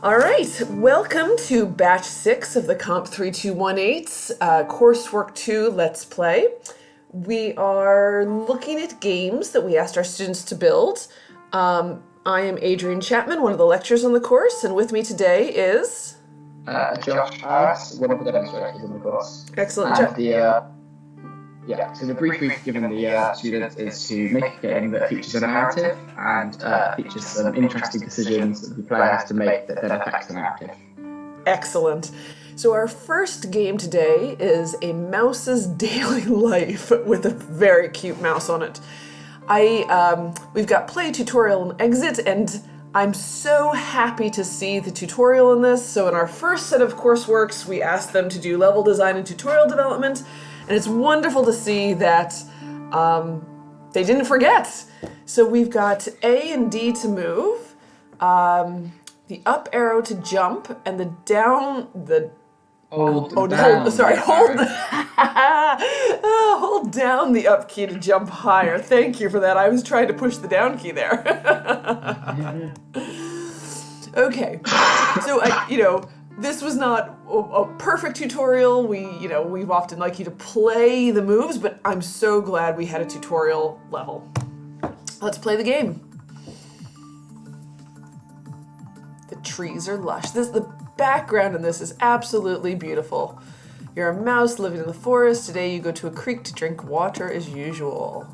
All right, welcome to batch 6 of the COMP3218 coursework 2 Let's Play. We are looking at games that we asked our students to build. I am Adrian Chapman, one of the lecturers on the course, and with me today is... Josh Harris, one of the demonstrators on the course. Excellent. So the brief we've given the students is to make a game that features a narrative and features some interesting decisions that the player has to make that then affects the narrative. Excellent. So our first game today is A Mouse's Daily Life with a very cute mouse on it. We've got play, tutorial, and exit, and I'm so happy to see the tutorial in this. So in our first set of courseworks, we asked them to do level design and tutorial development, and it's wonderful to see that they didn't forget. So we've got A and D to move, the up arrow to jump, and the down, hold down the up key to jump higher. Thank you for that. I was trying to push the down key there. Okay, so this was not a perfect tutorial. We've often like you to play the moves, but I'm so glad we had a tutorial level. Let's play the game. The trees are lush. The background in this is absolutely beautiful. You're a mouse living in the forest. Today you go to a creek to drink water as usual.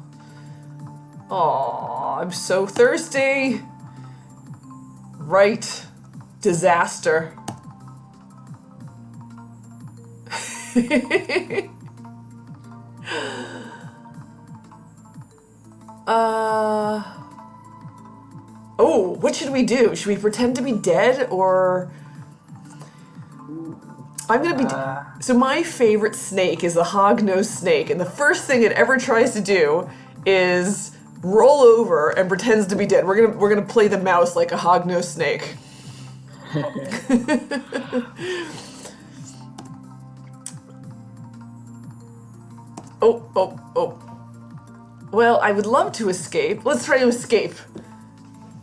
Aw, I'm so thirsty. Right. Disaster. Oh, what should we do? Should we pretend to be dead, or... I'm gonna be... So my favorite snake is the hog-nosed snake, and the first thing it ever tries to do is roll over and pretends to be dead. We're gonna play the mouse like a hog-nosed snake. Oh. Well, I would love to escape. Let's try to escape.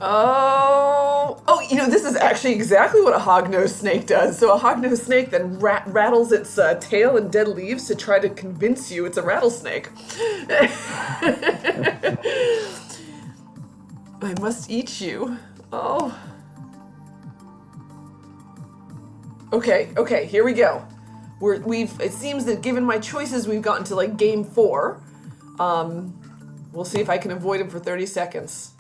Oh, this is actually exactly what a hog-nosed snake does. So a hog-nosed snake then rattles its tail in dead leaves to try to convince you it's a rattlesnake. I must eat you. Oh. Okay, here we go. It seems that given my choices, we've gotten to like game 4. We'll see if I can avoid him for 30 seconds.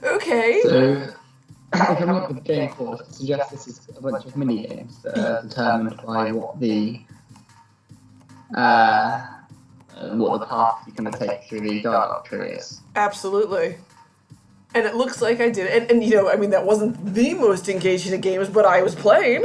Okay. So, coming up with game 4, I suggest this is a bunch of mini games that are determined by what the path you're going to take through the dialogue tree is. Absolutely. And it looks like I did it. And that wasn't the most engaging of games, but I was playing.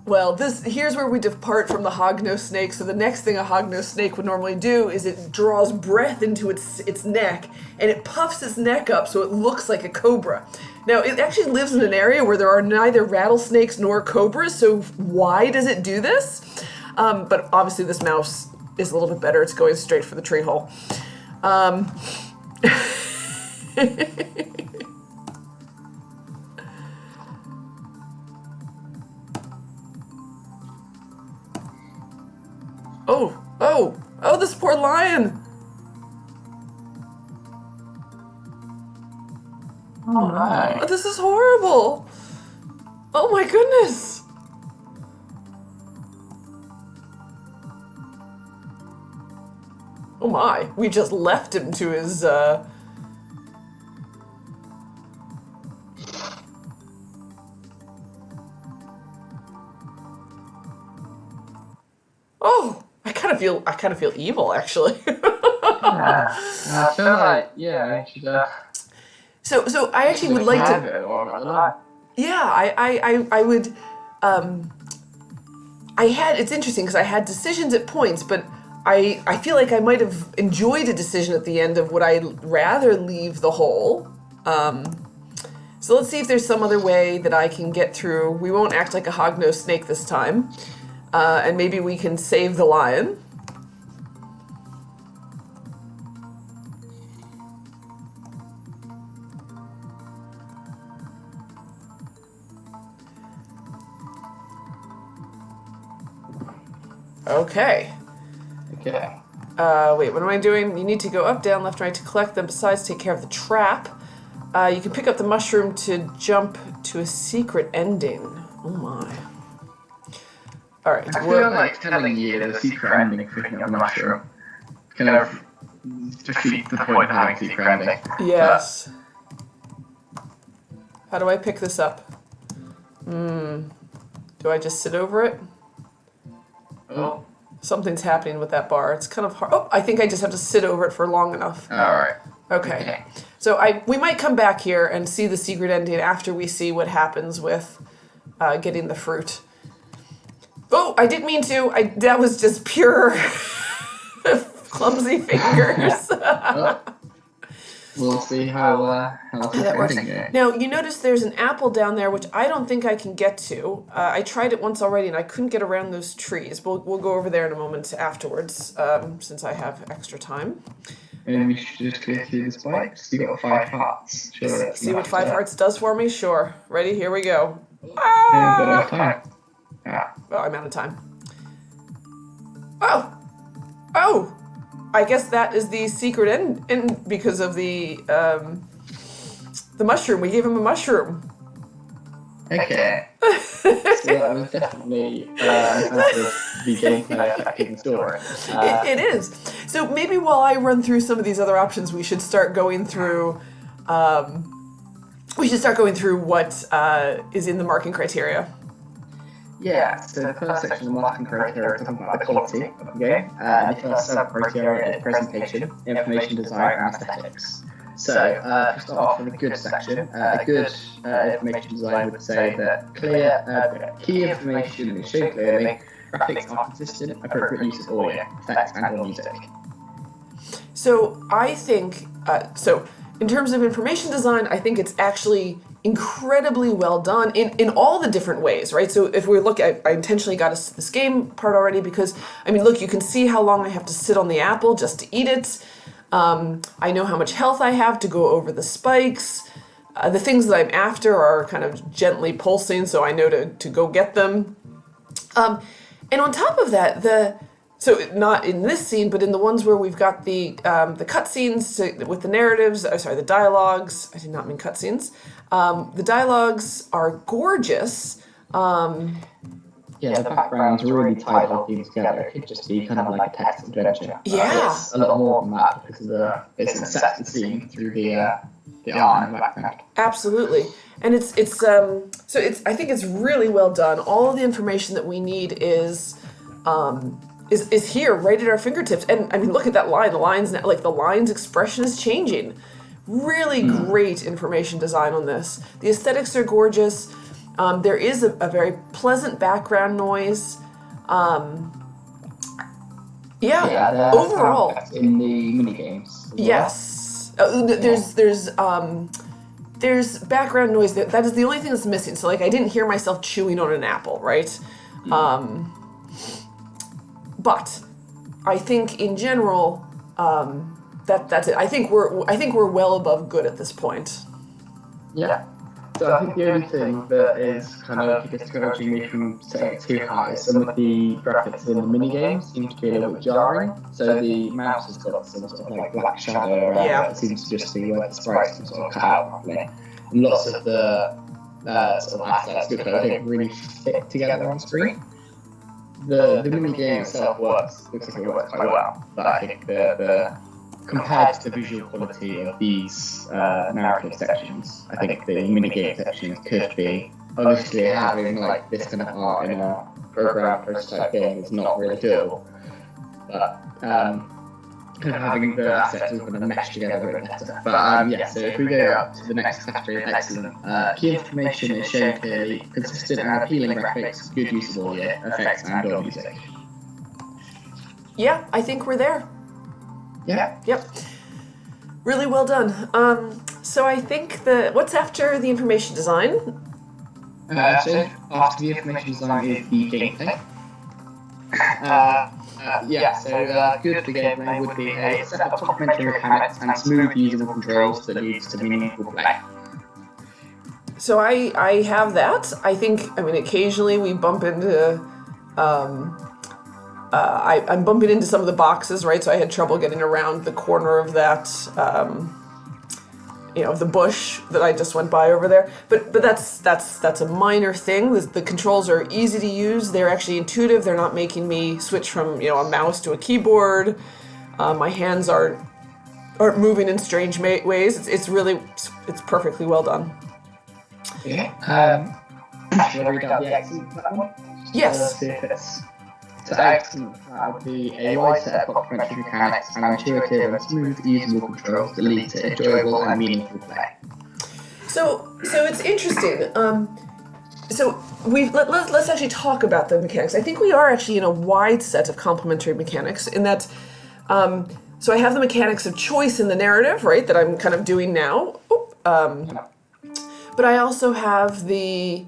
Well, here's where we depart from the hog-nosed snake. So the next thing a hog-nosed snake would normally do is it draws breath into its neck, and it puffs its neck up so it looks like a cobra. Now, it actually lives in an area where there are neither rattlesnakes nor cobras, so why does it do this? But obviously this mouse is a little bit better. It's going straight for the tree hole. Oh, this poor lion! Oh my. This is horrible! Oh my goodness! Oh my, we just left him to his, Oh! I kind of feel evil, actually. I feel like, I should, So I actually would like to... or Yeah, I would it's interesting because I had decisions at points, but I feel like I might have enjoyed a decision at the end of would I rather leave the hole. So let's see if there's some other way that I can get through. We won't act like a hog-nosed snake this time. And maybe we can save the lion. Okay. Okay. Wait, what am I doing? You need to go up, down, left, right to collect them. Besides, take care of the trap. You can pick up the mushroom to jump to a secret ending. Oh my. Alright. I feel like telling you there's a secret ending for picking up the mushroom kind of defeats the point of having a secret ending. Yes. How do I pick this up? Do I just sit over it? Oh. Something's happening with that bar. It's kind of hard. Oh, I think I just have to sit over it for long enough. Alright. Okay. So we might come back here and see the secret ending after we see what happens with getting the fruit. Oh, I didn't mean to. That was just pure clumsy fingers. We'll see how that works. Now, you notice there's an apple down there, which I don't think I can get to. I tried it once already, and I couldn't get around those trees. We'll go over there in a moment afterwards, since I have extra time. And we should just clear through the spikes. You got 5 hearts. Sure. See what 5 hearts does for me? Sure. Ready? Here we go. Yeah. Oh, I'm out of time. Oh! I guess that is the secret end because of the mushroom. We gave him a mushroom. Okay. So that was definitely the gameplay affecting the story. It is. So maybe while I run through some of these other options, we should start going through. What is in the marking criteria. Yeah, so the first section of the marking criteria is talking about the quality of the game. And the first sub-criteria is presentation, information design, and aesthetics. So, to start off with a good section, a good information design would say that key information is shown clearly, graphics are consistent, appropriate use of audio, effects, and/or music. So I think, in terms of information design, I think it's actually incredibly well done in all the different ways, right? So if we look at, I intentionally got us this game part already because, I mean, look, you can see how long I have to sit on the apple just to eat it. I know how much health I have to go over the spikes. The things that I'm after are kind of gently pulsing, so I know to go get them. And on top of that, so not in this scene, but in the ones where we've got the cutscenes with the narratives, the dialogues. I did not mean cutscenes. The dialogues are gorgeous. Yeah, the background's really tied all things together. It could just be kind of like a text adventure. Yeah. It's a lot more than that because of it's set the scene through the art in the background. Absolutely. And I think it's really well done. All of the information that we need is here right at our fingertips. And I mean, look at that line. The line's expression is changing. Really great information design on this. The aesthetics are gorgeous. There is a very pleasant background noise. Overall. In the mini games. Yes. There's background noise that is the only thing that's missing. So I didn't hear myself chewing on an apple, right? But I think in general, that's it. I think we're well above good at this point. Yeah. So I think the only thing that is kind of discouraging me from setting it too high is some of the graphics in the mini games seem to be a little bit jarring. So the mouse has got some sort of black shadow around it. It seems to just be where the sprites can sort of cut out properly. And lots of the sort of assets which I think really fit together on screen. The mini game itself looks like it works quite well, but I think the compared to the visual quality of these narrative sections, I think the minigame sections could be, obviously having this kind of art in a prototype game is not really doable. But kind of having the assets all kind of mesh together a bit better. But yeah, so if we go up to the next category of excellent, key information is shown clearly, consistent and appealing graphics, good use of audio, effects, and or music. Yeah, I think we're there. Yeah. Yep. Really well done. So I think what's after the information design? So after the information design is the gameplay. So good for gameplay would be a set of complementary mechanics and smooth usable controls that leads to meaningful play. So I have that. I mean, occasionally we bump into, I'm bumping into some of the boxes, right? So I had trouble getting around the corner of that, the bush that I just went by over there. But that's a minor thing. The controls are easy to use. They're actually intuitive. They're not making me switch from a mouse to a keyboard. My hands aren't moving in strange ways. It's perfectly well done. Yeah. Shall I read out the excellent one? Yes. So excellent would be a wide set of complementary mechanics and intuitive and smooth, usable controls that lead to enjoyable and meaningful play. So it's interesting. So let's actually talk about the mechanics. I think we are actually in a wide set of complementary mechanics in that. So I have the mechanics of choice in the narrative, right, that I'm kind of doing now. But I also have in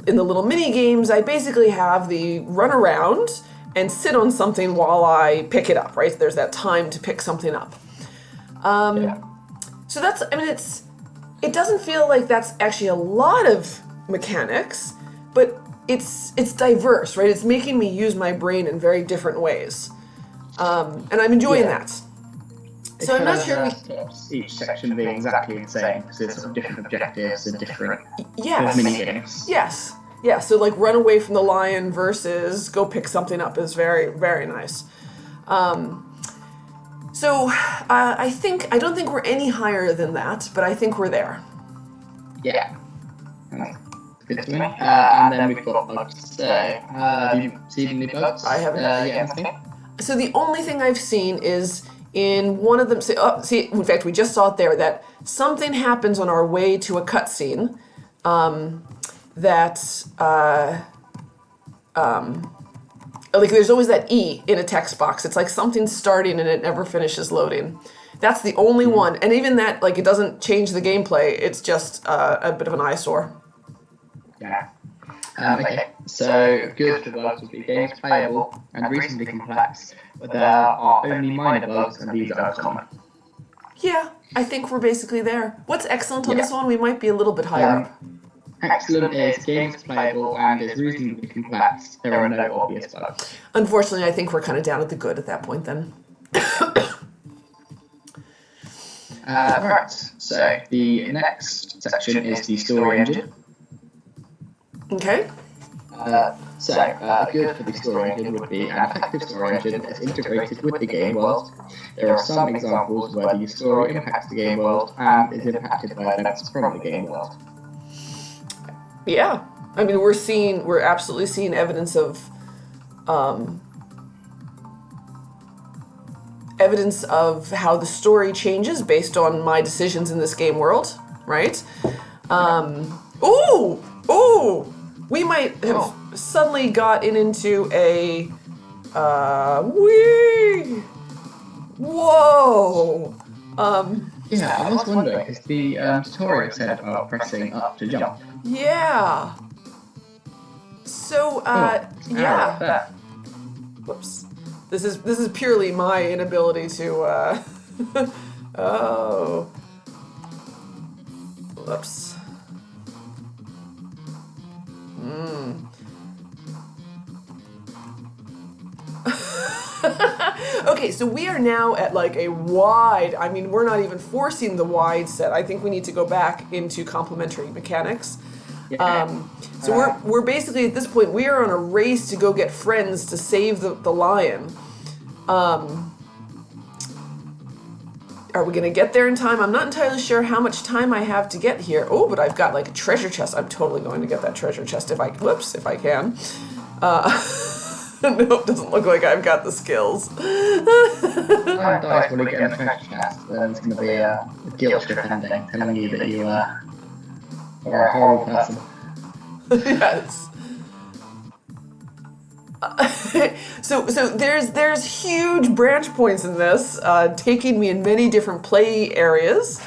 the little mini games. I basically have the run around and sit on something while I pick it up, right? There's that time to pick something up. So it doesn't feel like that's actually a lot of mechanics, but it's diverse, right? It's making me use my brain in very different ways. And I'm enjoying that. So I'm not sure each section being exactly the same because there's sort of different objectives and different mini games. Yes. Yeah, so like run away from the lion versus go pick something up is very, very nice. So I don't think we're any higher than that, but I think we're there. Yeah. Good to me. And then we've got bugs. So, have you seen any bugs? I haven't. Anything? So the only thing I've seen is in one of them. In fact, we just saw it there that something happens on our way to a cutscene. Like there's always that E in a text box. It's like something's starting and it never finishes loading. That's the only one, and even that, like, it doesn't change the gameplay. It's just a bit of an eyesore. Yeah. Okay. So good for bugs would be games playable and reasonably complex, but there are only minor bugs, and these are uncommon. Yeah, I think we're basically there. What's excellent on this one? We might be a little bit higher. Excellent is games playable and is reasonably complex. There are no obvious bugs. Unfortunately, I think we're kind of down at the good at that point then. Right, so the next section is the story engine. Okay. Good for the story engine would be an effective story engine that is integrated with the game world. There are some examples where the story impacts the game world and is impacted by events from the game world. Yeah, I mean, we're absolutely seeing evidence of how the story changes based on my decisions in this game world, right? We might have suddenly gotten into a whoa. Yeah, I was wondering, is the tutorial said about pressing up to jump? Yeah. So, yeah. Whoops. This is purely my inability to, oh. Whoops. Okay, so we are now at like a wide, I mean, we're not even forcing the wide set. I think we need to go back into complementary mechanics. So we're basically at this point, we are on a race to go get friends to save the lion. Are we going to get there in time? I'm not entirely sure how much time I have to get here. Oh, but I've got like a treasure chest. I'm totally going to get that treasure chest if I can. No, it doesn't look like I've got the skills. Dice when you get in the treasure chest, then there's going to be a guilt trip ending telling you that you are a horrible person. Yes. So there's huge branch points in this, taking me in many different play areas.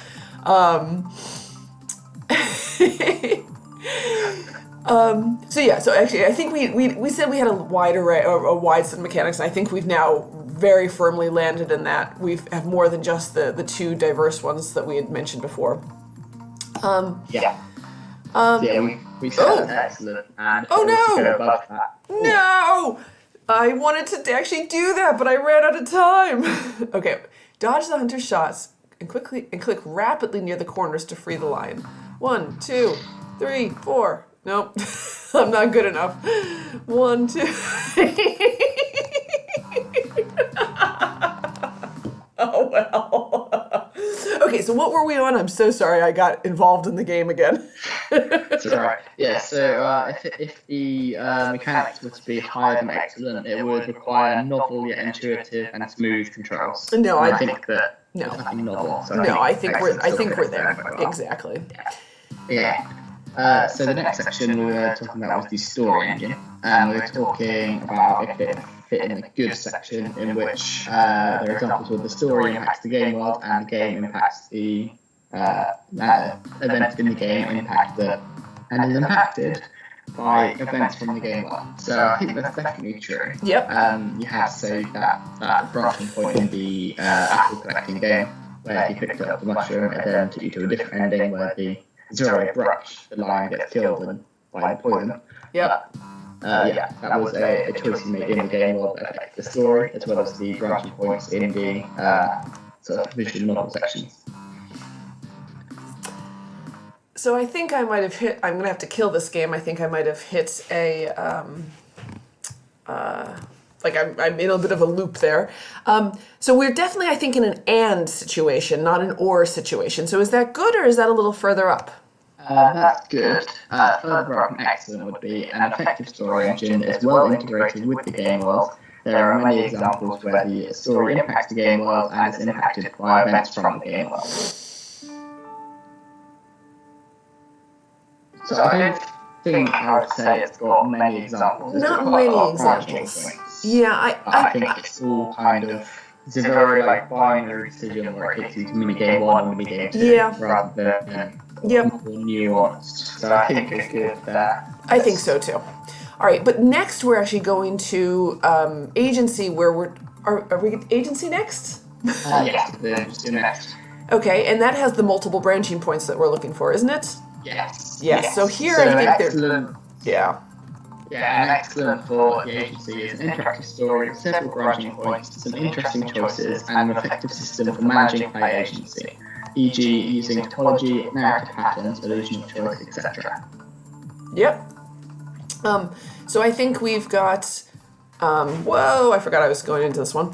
So actually, I think we said we had a wide array, a wide set of mechanics, and I think we've now very firmly landed in that. We have more than just the two diverse ones that we had mentioned before. We said excellent, and oh no! go above that. No! I wanted to actually do that, but I ran out of time. Okay, dodge the hunter's shots and click rapidly near the corners to free the lion. 1, 2, 3, 4. Nope, I'm not good enough. 1, 2. Oh well. Okay, so what were we on? I'm so sorry I got involved in the game again. That's right. Yeah, so if the mechanics were to be higher than excellent, it would require novel yet intuitive and smooth controls. No, I think that no. there's nothing novel. So I think we're there. Well. Exactly. Yeah. So the next section we were talking about was the story engine, and we were talking about if it fit in the good section, in which there are examples where the story impacts the game world and the game impacts the events in the game and is impacted by events from the game world. So I think that's definitely true. Yep. You have that branching point in the apple collecting game where you picked up the mushroom and then took you to a different ending where the zero brush, the lion gets killed by the poison. Yep. That was a choice you made in the game world that affected the story, as well as the branching points in the sort of visual novel sections. So I think I might have hit. I'm gonna have to kill this game. I think I might have hit a. Like I'm in a bit of a loop there. So we're definitely, I think, in an and situation, not an or situation. So is that good, or is that a little further up? That's good. Further up and excellent would be an effective story engine that is well integrated with the game world. There are many examples where the story impacts the game world and is impacted by events from the game world. So I don't think I would say it's got many examples. Not many examples. Yeah, I think it's all kind of, it's a very like binary decision where it takes you to minigame 1 and minigame 2 rather than more nuanced. So I think it's good there. I think so too. All right, but next we're actually going to agency, where are we agency next? Yes, the next. Okay, and that has the multiple branching points that we're looking for, isn't it? Yes. So here I think they're and excellent for the agency is an interactive story with several branching points, some interesting choices, and an effective system for managing play agency, e.g. using topology, narrative patterns, illusion of choice, etc. Yep. So I think we've got, whoa, I forgot I was going into this one.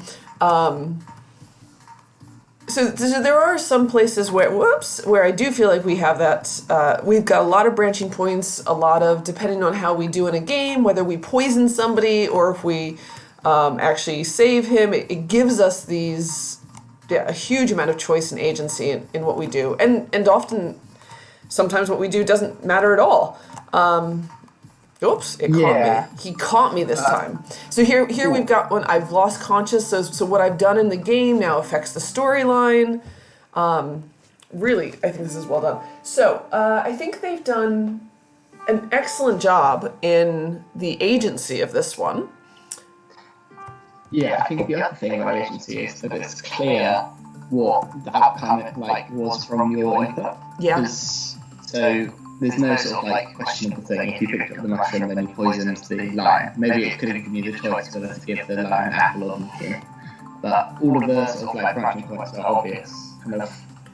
So there are some places where I do feel like we have that, we've got a lot of branching points, a lot of, depending on how we do in a game, whether we poison somebody or if we actually save him, it gives us a huge amount of choice and agency in what we do. And often, sometimes what we do doesn't matter at all. Oops, it caught me. He caught me this time. So here we've got one. I've lost conscious, so what I've done in the game now affects the storyline. Really, I think this is well done. So I think they've done an excellent job in the agency of this one. Yeah, I think the other thing about agency is that it's clear what the outcome was from your input. Yeah. So there's no sort of questionable thing. If you picked up the mushroom and then you poisoned the lion, maybe it could have given you the choice whether to give the lion an apple or mushroom. But all of the sort of branching points are obvious.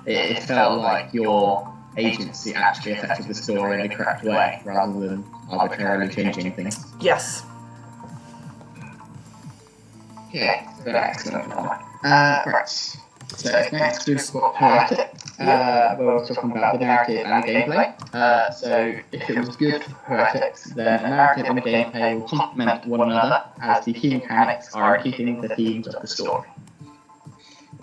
It felt like your agency actually affected the story in the correct way, rather than arbitrarily changing things. Yes. Yeah, very excellent. Right. So it's next to Heretic, where we're talking about the narrative and gameplay. So if it was good for Heretics, then the narrative and gameplay will complement one another, as the key mechanics are in keeping with the themes of the story.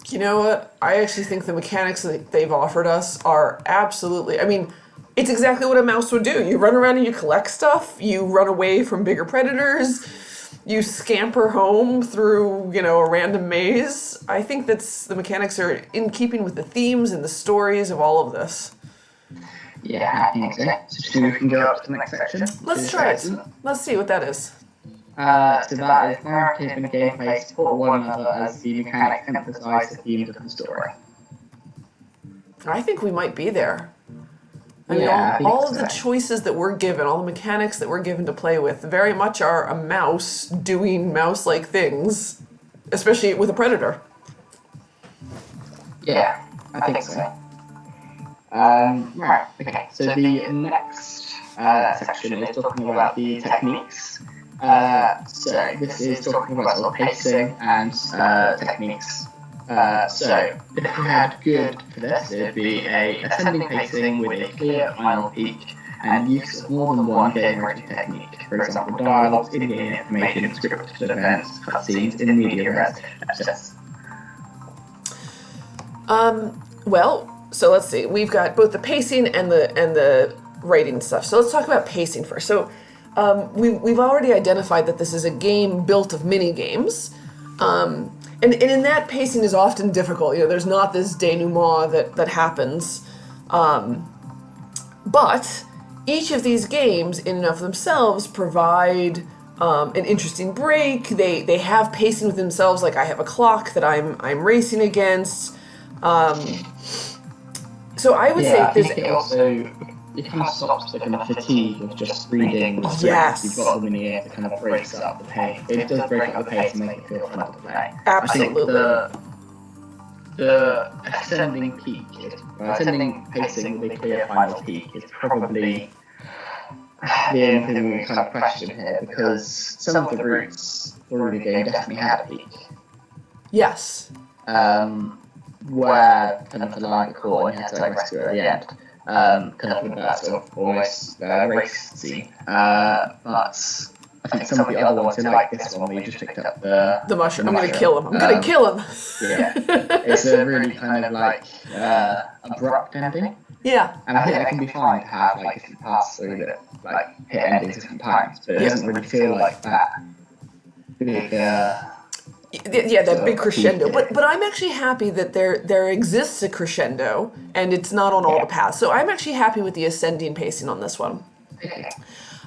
You know what? I actually think the mechanics that they've offered us are absolutely... I mean, it's exactly what a mouse would do. You run around and you collect stuff, you run away from bigger predators, you scamper home through, a random maze. I think the mechanics are in keeping with the themes and the stories of all of this. Yeah, I think so. So we can go up to the next section. Let's try it. Let's see what that is. So that is narrative and gameplay support one another as the mechanics emphasize the themes of the story. I think we might be there. I mean, Yeah, all of the choices that we're given, all the mechanics that we're given to play with, very much are a mouse doing mouse-like things, especially with a predator. Yeah, I think so. Right, okay. So the next section is talking about the techniques. So this is talking about sort of pacing and techniques. So if we had good for this, it would be a ascending pacing with a clear final peak and use of more than one game-writing technique. For example, dialogues, in-game information, scripted events, cutscenes, in media res, etc. Well, so let's see. We've got both the pacing and the writing stuff. So let's talk about pacing first. So we've already identified that this is a game built of mini games. And in that, pacing is often difficult. There's not this denouement that happens. But each of these games, in and of themselves, provide an interesting break. They have pacing with themselves. Like, I have a clock that I'm racing against. So I would say there's... It kind of stops the kind of fatigue of just reading. Yes. You've got them in here to kind of breaks up the pace. It does break up the pace and make it feel fun to play. Absolutely. I think the ascending peak, ascending pacing with a clear final peak is probably the only thing we kind of question here, because some of the routes through the game definitely had a peak. Yes. Where kind of the line of caught and you had to rescue at the end. Kind of with that sort of almost race scene. But I think some of the other ones, like this one, where you just picked up the mushroom. I'm going to kill him. I'm going to kill him. Yeah. It's a really kind of like abrupt ending. Yeah. And I think it can be fine to have like different paths through that, like hit endings different times, but it doesn't really feel like that big. That big crescendo. But I'm actually happy that there exists a crescendo, and it's not on all the paths. So I'm actually happy with the ascending pacing on this one. Okay.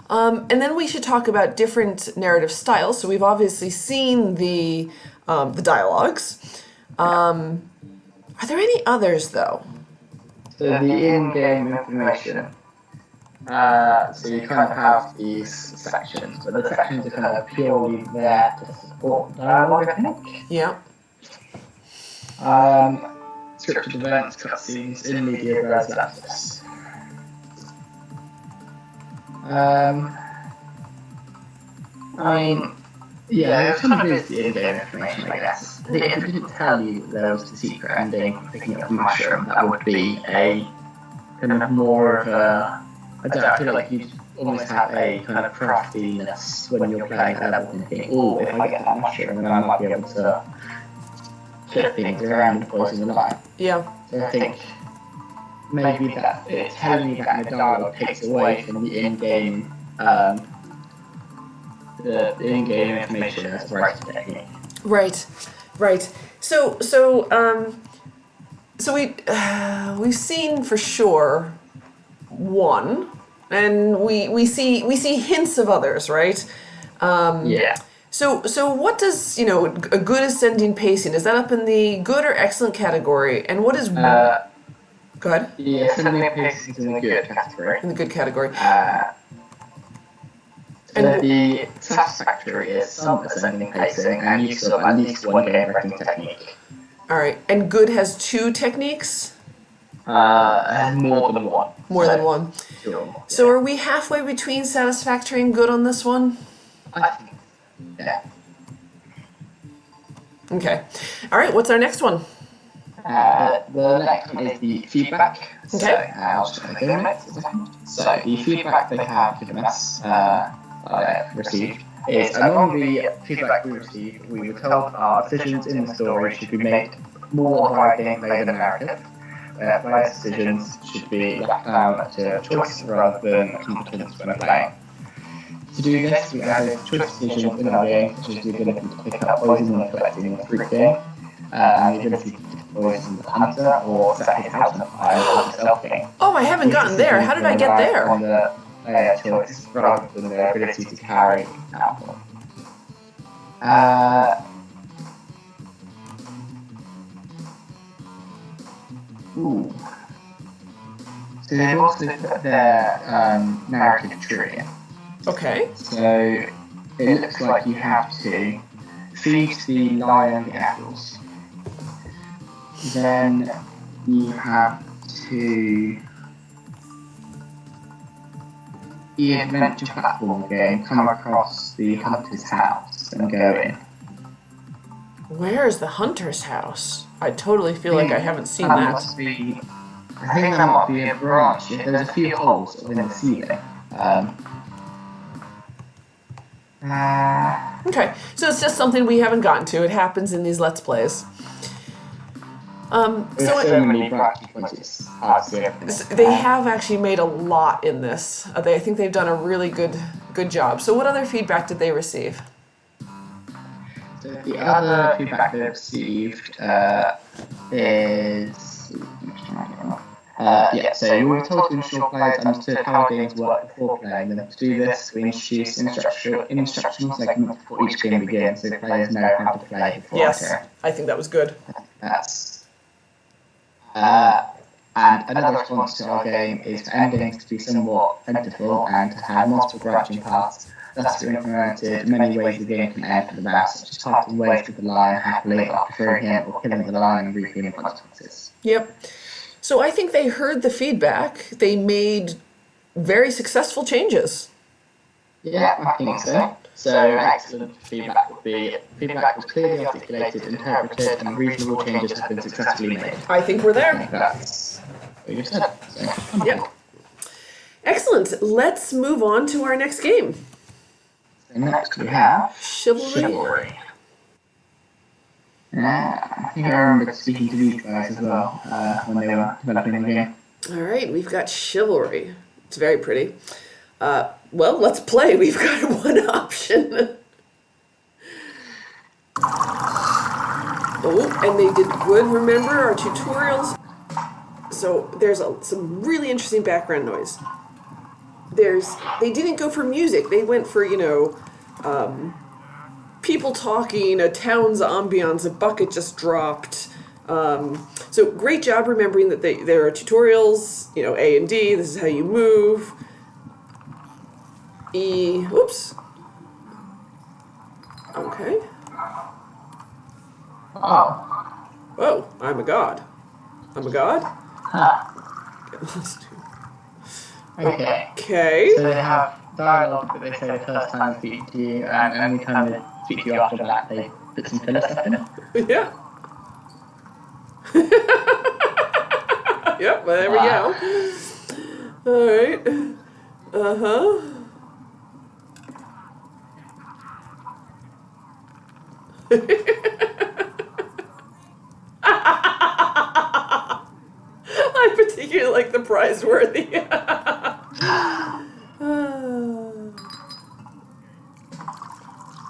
And then we should talk about different narrative styles. So we've obviously seen the dialogues. Are there any others, though? So the in-game information. So you kind of have these sections, but the sections are kind of purely there to support dialogue, I think. Yeah. Scripted events, cutscenes, in media res, access. It kind of is the in-game information, I guess. If it didn't tell you that there was the secret ending, picking up the mushroom, that would be a kind of more of a... I feel like you'd almost have a kind of craftiness when you're playing that level and think, oh, if I get that mushroom, then I might be able to flip things around and poison the life. Yeah. So I think maybe that telling you that in the dialogue takes away from the in-game the in-game information as writing technique. Right. So we've seen for sure one, and we see hints of others, right? Yeah. So what does a good ascending pacing, is that up in the good or excellent category? And what is go ahead. The ascending pacing is in the good category. In the good category. And the satisfactory is some ascending pacing and use of at least one game writing technique. All right, and good has two techniques. More than one. More than one. Sure. So are we halfway between satisfactory and good on this one? I think. Yeah. Okay. All right, what's our next one? The next one is the feedback. Okay. So I'll just try to go next a second. So the feedback they have given us, received, is among the feedback we received, we were told our decisions in the story should be made more via gameplay than narrative. Players' decisions should be left down to choice rather than competence when playing. To do this, we added choice decisions in our game, such as the ability to pick up poison when collecting a fruit game, and the ability to pick poison with the hunter or set his house on fire with a self game. Oh, I haven't gotten there. How did I get there? On the player choice rather than their ability to carry output. So they've also put their narrative tree in. Okay. So it looks like you have to feed the lion the apples. Then you have to, the adventure platform game, come across the hunter's house and go in. Where's the hunter's house? I totally feel like I haven't seen that. Must be, I think that might be a branch. There's a few holes in the ceiling. Okay, so it's just something we haven't gotten to. It happens in these Let's Plays. There's so many branching points, it's hard to do everything. They have actually made a lot in this. I think they've done a really good job. So what other feedback did they receive? So the other feedback they received is... so we were told to ensure players understood how our games work before playing them. To do this, we introduced instructional segments before each game begins, so players know how to play before entering. I think that was good. That's... and another response to our game is for endings to be somewhat plentiful and to have multiple branching paths. Thus, we implemented many ways the game can end for the mouse, such as parting ways with the lion happily after throwing him or killing the lion and reaping consequences. Yep. So I think they heard the feedback. They made very successful changes. Yeah, I think so. So excellent feedback would be, feedback was clearly articulated, interpreted, and reasonable changes have been successfully made. I think we're there. I think that's what you said. So, Yep. Excellent. Let's move on to our next game. So next we have Chivalry. I think I remember speaking to these guys as well when they were developing the game. All right, we've got Chivalry. It's very pretty. Well, let's play. We've got one option. Oh, and they did good. Remember our tutorials? So there's some really interesting background noise. They didn't go for music. They went for, people talking, a town's ambiance, a bucket just dropped. So great job remembering that there are tutorials, A and D, this is how you move. E, oops. Okay. Oh. Oh, I'm a god. I'm a god? Huh. Okay. Okay. So they have dialogue that they say the first time they speak to you, and any time they speak to you after that, they put some filler stuff in it. Yeah. Yep, well, there we go. Alright. Uh-huh. I particularly like the prize worthy.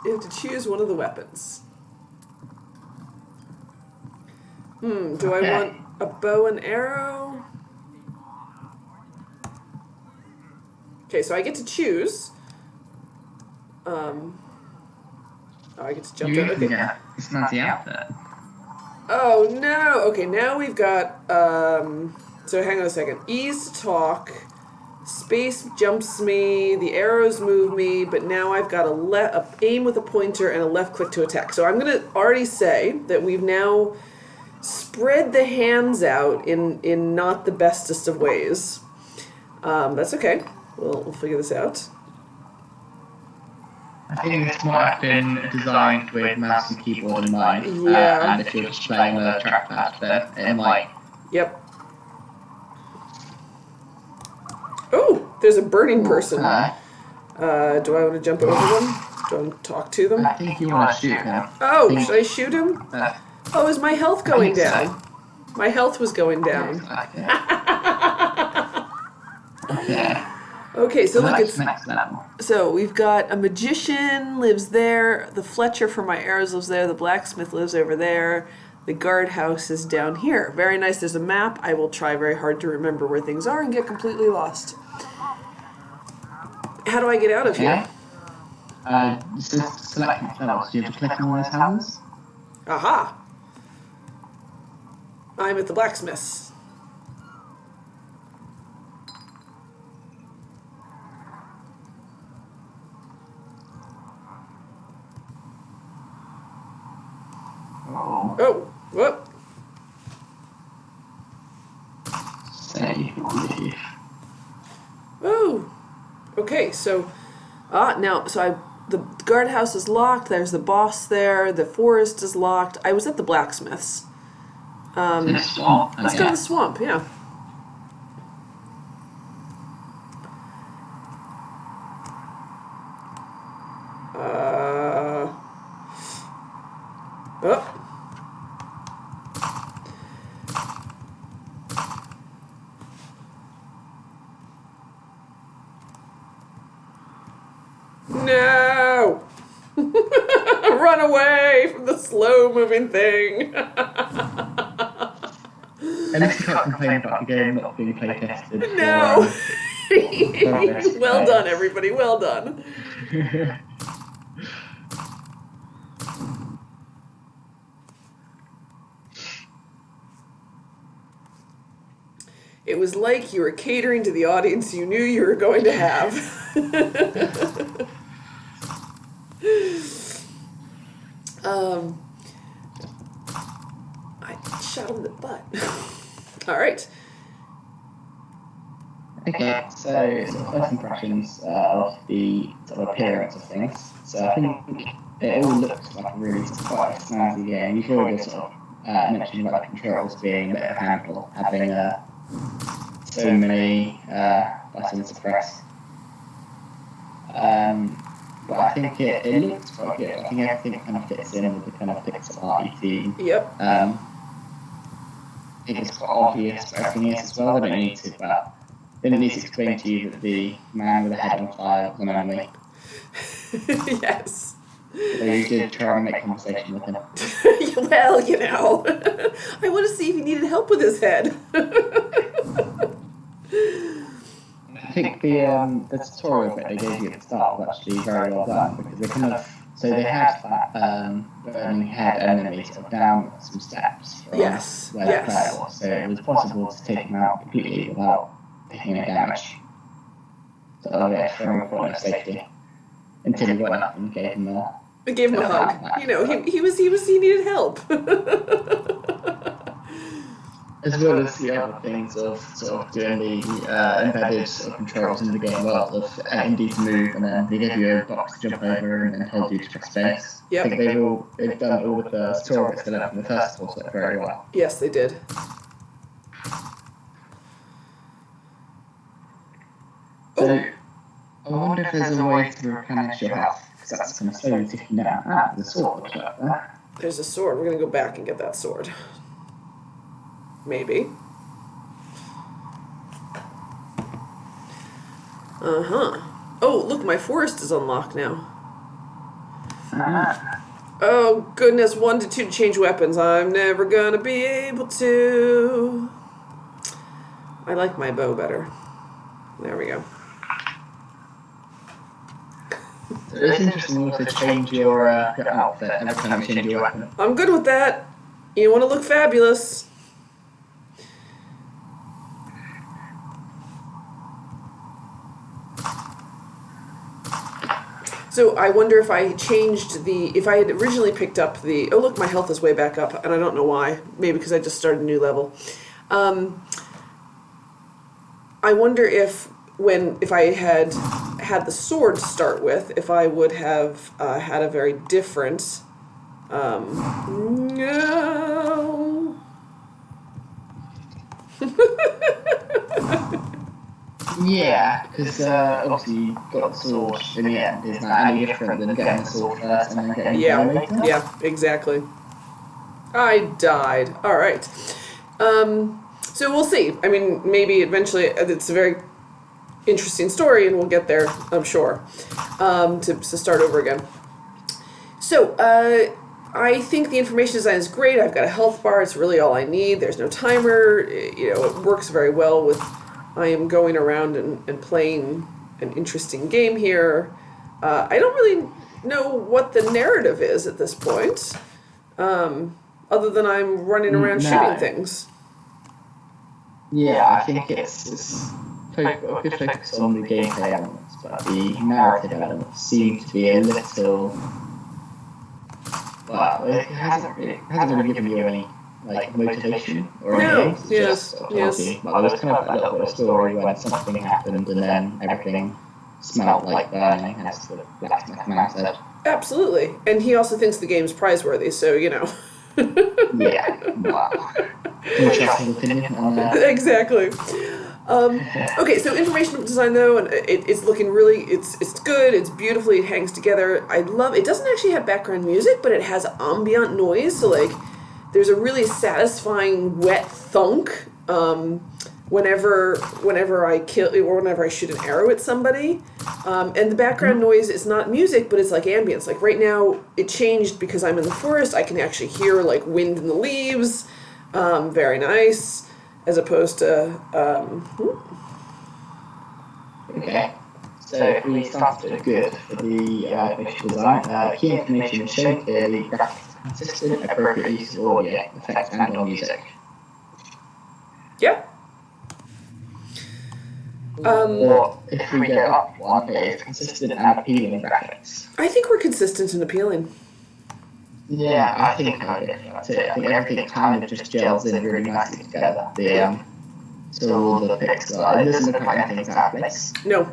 You have to choose one of the weapons. Do I want a bow and arrow? Okay, so I get to choose. Oh, I get to jump down. Okay. Yeah, it's not the outfit. Oh no! Okay, now we've got. So hang on a second. E's to talk. Space jumps me. The arrows move me. But now I've got a aim with a pointer and a left click to attack. So I'm gonna already say that we've now spread the hands out in not the bestest of ways. That's okay. We'll figure this out. I think this might have been designed with mouse and keyboard in mind. Yeah. And if you're just playing on a trackpad, then it might. Yep. Oh, there's a burning person. Do I want to jump over them? Do I want to talk to them? I think you want to shoot him. Oh, should I shoot him? Oh, is my health going down? So. My health was going down. Okay. Okay, so look, it's next level. so we've got a magician lives there. The Fletcher for my arrows lives there. The blacksmith lives over there. The guardhouse is down here. Very nice. There's a map. I will try very hard to remember where things are and get completely lost. How do I get out of here? Just select each level. So you have to click on one of those houses. Aha! I'm at the blacksmith's. Oh, whoop. Save. Oh, okay. So, the guardhouse is locked. There's the boss there. The forest is locked. I was at the blacksmith's. The swamp. Let's go to the swamp. Yeah. Oh. No! Run away from the slow-moving thing. At least you can't complain about the game not being play tested. No! Well done, everybody. Well done. It was like you were catering to the audience you knew you were going to have. I shot him in the butt. All right. Okay, so first impressions of the sort of appearance of things. So I think it all looks like a really quite a snazzy game. You've already sort of mentioned about the controls being a bit of a handful, having so many buttons to press. But I think it looks quite good. I think everything kind of fits in with the kind of pixel arty theme. Yep. I think it's quite obvious what everything is as well. They don't need to, but they didn't need to explain to you that the man with the head on fire was an enemy. Yes. They did try and make conversation with him. Well, you know, I want to see if he needed help with his head. I think the tutorial bit they gave you at the start was actually very well done, because they kind of, so they had that burning head enemy sort of down some steps from where the player was, so it was possible to take him out completely without taking any damage. So yeah, very important safety. Until he went up and gave him a hug. You know, he needed help. As well as the other things of sort of doing the embedded sort of controls in the game world of ND to move, and then they give you a box to jump over and told you to press space. Yep. I think they've done all of the tutorial bits they learned from the first coursework very well. Yes, they did. So I wonder if there's a way to replenish your health, because that's kind of slowly ticking down. Ah, there's a sword looks like there. There's a sword. We're going to go back and get that sword. Maybe. Uh-huh. Oh, look, my forest is unlocked now. Oh, goodness, 1 to 2 to change weapons. I'm never going to be able to. I like my bow better. There we go. So it's interesting also to change your outfit every time you change your weapon. I'm good with that. You want to look fabulous. So I wonder if I changed if I had originally picked up oh look, my health is way back up, and I don't know why. Maybe because I just started a new level. I wonder if I had had the sword to start with, if I would have had a very different. No. Yeah, because obviously you got the sword in the end. Isn't that any different than getting the sword first and then getting the bow later? Yeah, exactly. I died. All right. So we'll see. I mean, maybe eventually it's a very interesting story, and we'll get there, I'm sure, to start over again. So, I think the information design is great. I've got a health bar. It's really all I need. There's no timer. You know, it works very well with I am going around and playing an interesting game here. I don't really know what the narrative is at this point, other than I'm running around shooting things. Yeah, I think it's a good focus on the gameplay elements, but the narrative elements seem to be a little. Well, it hasn't really given you any motivation or anything. No, yes. Well, there's kind of a little bit of story when something happened and then everything smelled like burning, as the blacksmith man said. Absolutely, and he also thinks the game's prizeworthy, so you know. Yeah, wow. Interesting opinion on that. Exactly. Okay, so information design though, and it's looking really, it's good, it's beautifully, it hangs together. I love, it doesn't actually have background music, but it has ambient noise, so like, there's a really satisfying wet thunk, whenever I kill, or whenever I shoot an arrow at somebody. And the background noise is not music, but it's like ambience. Like right now, it changed because I'm in the forest, I can actually hear like wind in the leaves, very nice. As opposed to, Okay, so if we started good for the visual design, key information is shown clearly, graphics are consistent, appropriate use of audio, effects and or music. Yeah. Or if we go up one, it is consistent and appealing graphics. I think we're consistent and appealing. Yeah, I think that's it. I think everything kind of just gels in really nicely together. So all the pixels, it doesn't look like anything's out of place. No.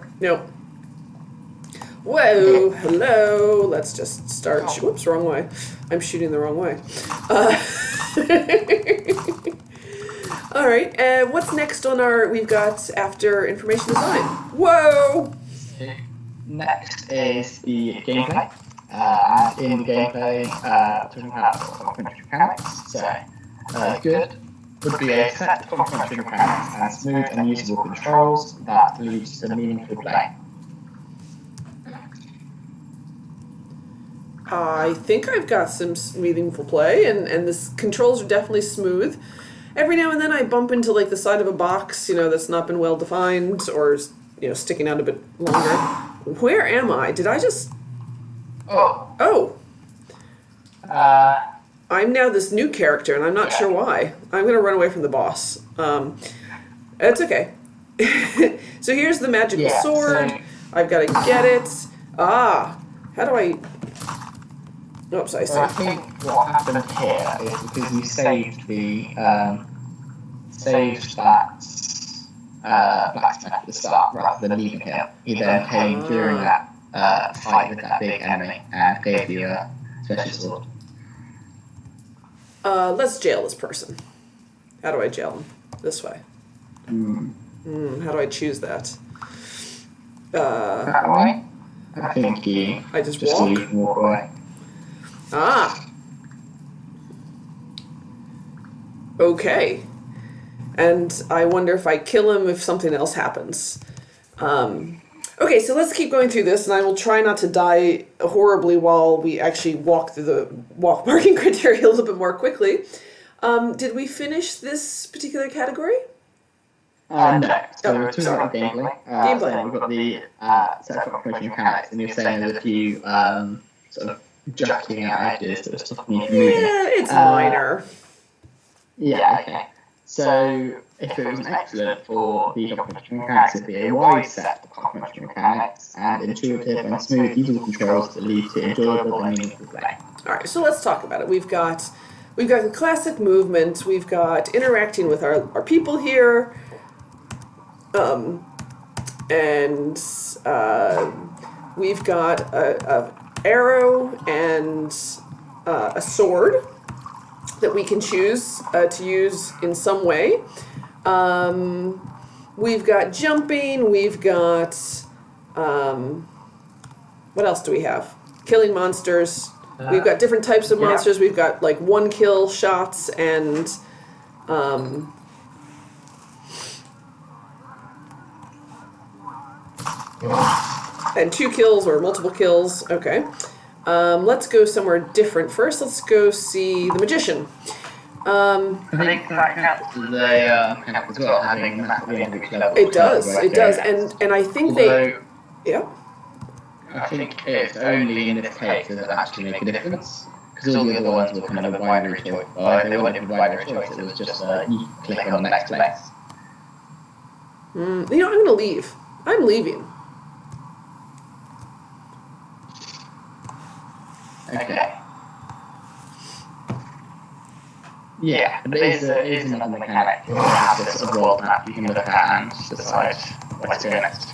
Whoa, hello. Let's just start. Whoops, wrong way. I'm shooting the wrong way. All right, what's next on our, we've got after information design? Whoa! Next is the gameplay. And in the gameplay, talking about complementary mechanics. So, good would be a set of complementary mechanics and smooth and usable controls that leads to meaningful play. I think I've got some meaningful play, and the controls are definitely smooth. Every now and then I bump into like the side of a box, you know, that's not been well defined or, you know, sticking out a bit longer. Where am I? Did I just... Oh. I'm now this new character, and I'm not sure why. I'm going to run away from the boss. It's okay. So here's the magical sword. I've got to get it. How do I... Oops, I see. So I think what happened here is because you saved that blacksmith at the start rather than leaving him. He then came during that fight with that big enemy and gave you a special sword. Let's jail this person. How do I jail him? This way. How do I choose that? That way? I think you I just leave and walk away. Okay. And I wonder if I kill him if something else happens. Okay, so let's keep going through this, and I will try not to die horribly while we actually walk through the marking criteria a little bit more quickly. Did we finish this particular category? No. So we're talking about gameplay. So we've got the set of complementary mechanics, and you're saying there's a few sort of jockeying out ideas that are stopping you from moving. Yeah, it's minor. Yeah, okay. So if it was an excellent for the complementary mechanics, it'd be a wide set of complementary mechanics and intuitive and smooth usable controls that lead to enjoyable and meaningful play. Alright, so let's talk about it. We've got the classic movement, we've got interacting with our people here. and we've got a arrow and a sword that we can choose to use in some way. We've got jumping, we've got, what else do we have? Killing monsters. We've got different types of monsters. We've got like 1 kill shots and, and 2 kills or multiple kills. Okay. Let's go somewhere different first. Let's go see the magician. I think that counts as a map as well, having a map at the end of each level. It does, and I think yeah. I think it's only in this case does it actually make a difference, because all the other ones were kind of a binary choice. They weren't even a binary choice, it was just you click on the next place. I'm going to leave. I'm leaving. Okay. Yeah, but it is another mechanic. You have this sort of world map you can look at and decide where to go next.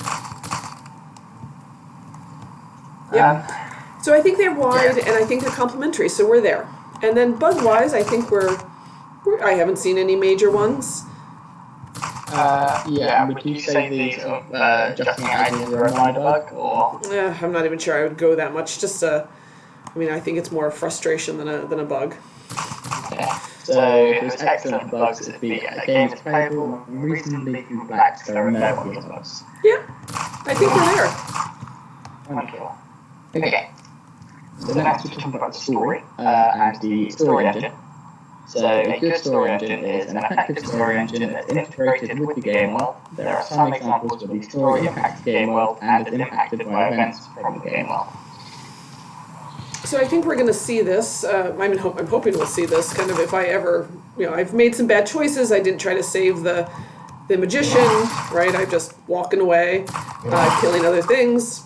Yeah. So I think they're wide, and I think they're complementary, so we're there. And then bug-wise, I think I haven't seen any major ones. Would you say these adjusting ideas are a minor bug, or? I'm not even sure I would go that much. Just I think it's more a frustration than a bug. Okay. So if it was excellent for bugs, it'd be a game that's playable, reasonably complex, there are no obvious bugs. Yeah, I think we're there. Wonderful. Okay. So next we're talking about the story and the story engine. So a good story engine is an effective story engine that's integrated with the game world. There are some examples where the story impacts the game world and is impacted by events from the game world. So I think we're going to see this. I'm hoping we'll see this. Kind of, if I ever, I've made some bad choices. I didn't try to save the magician, right? I'm just walking away, killing other things.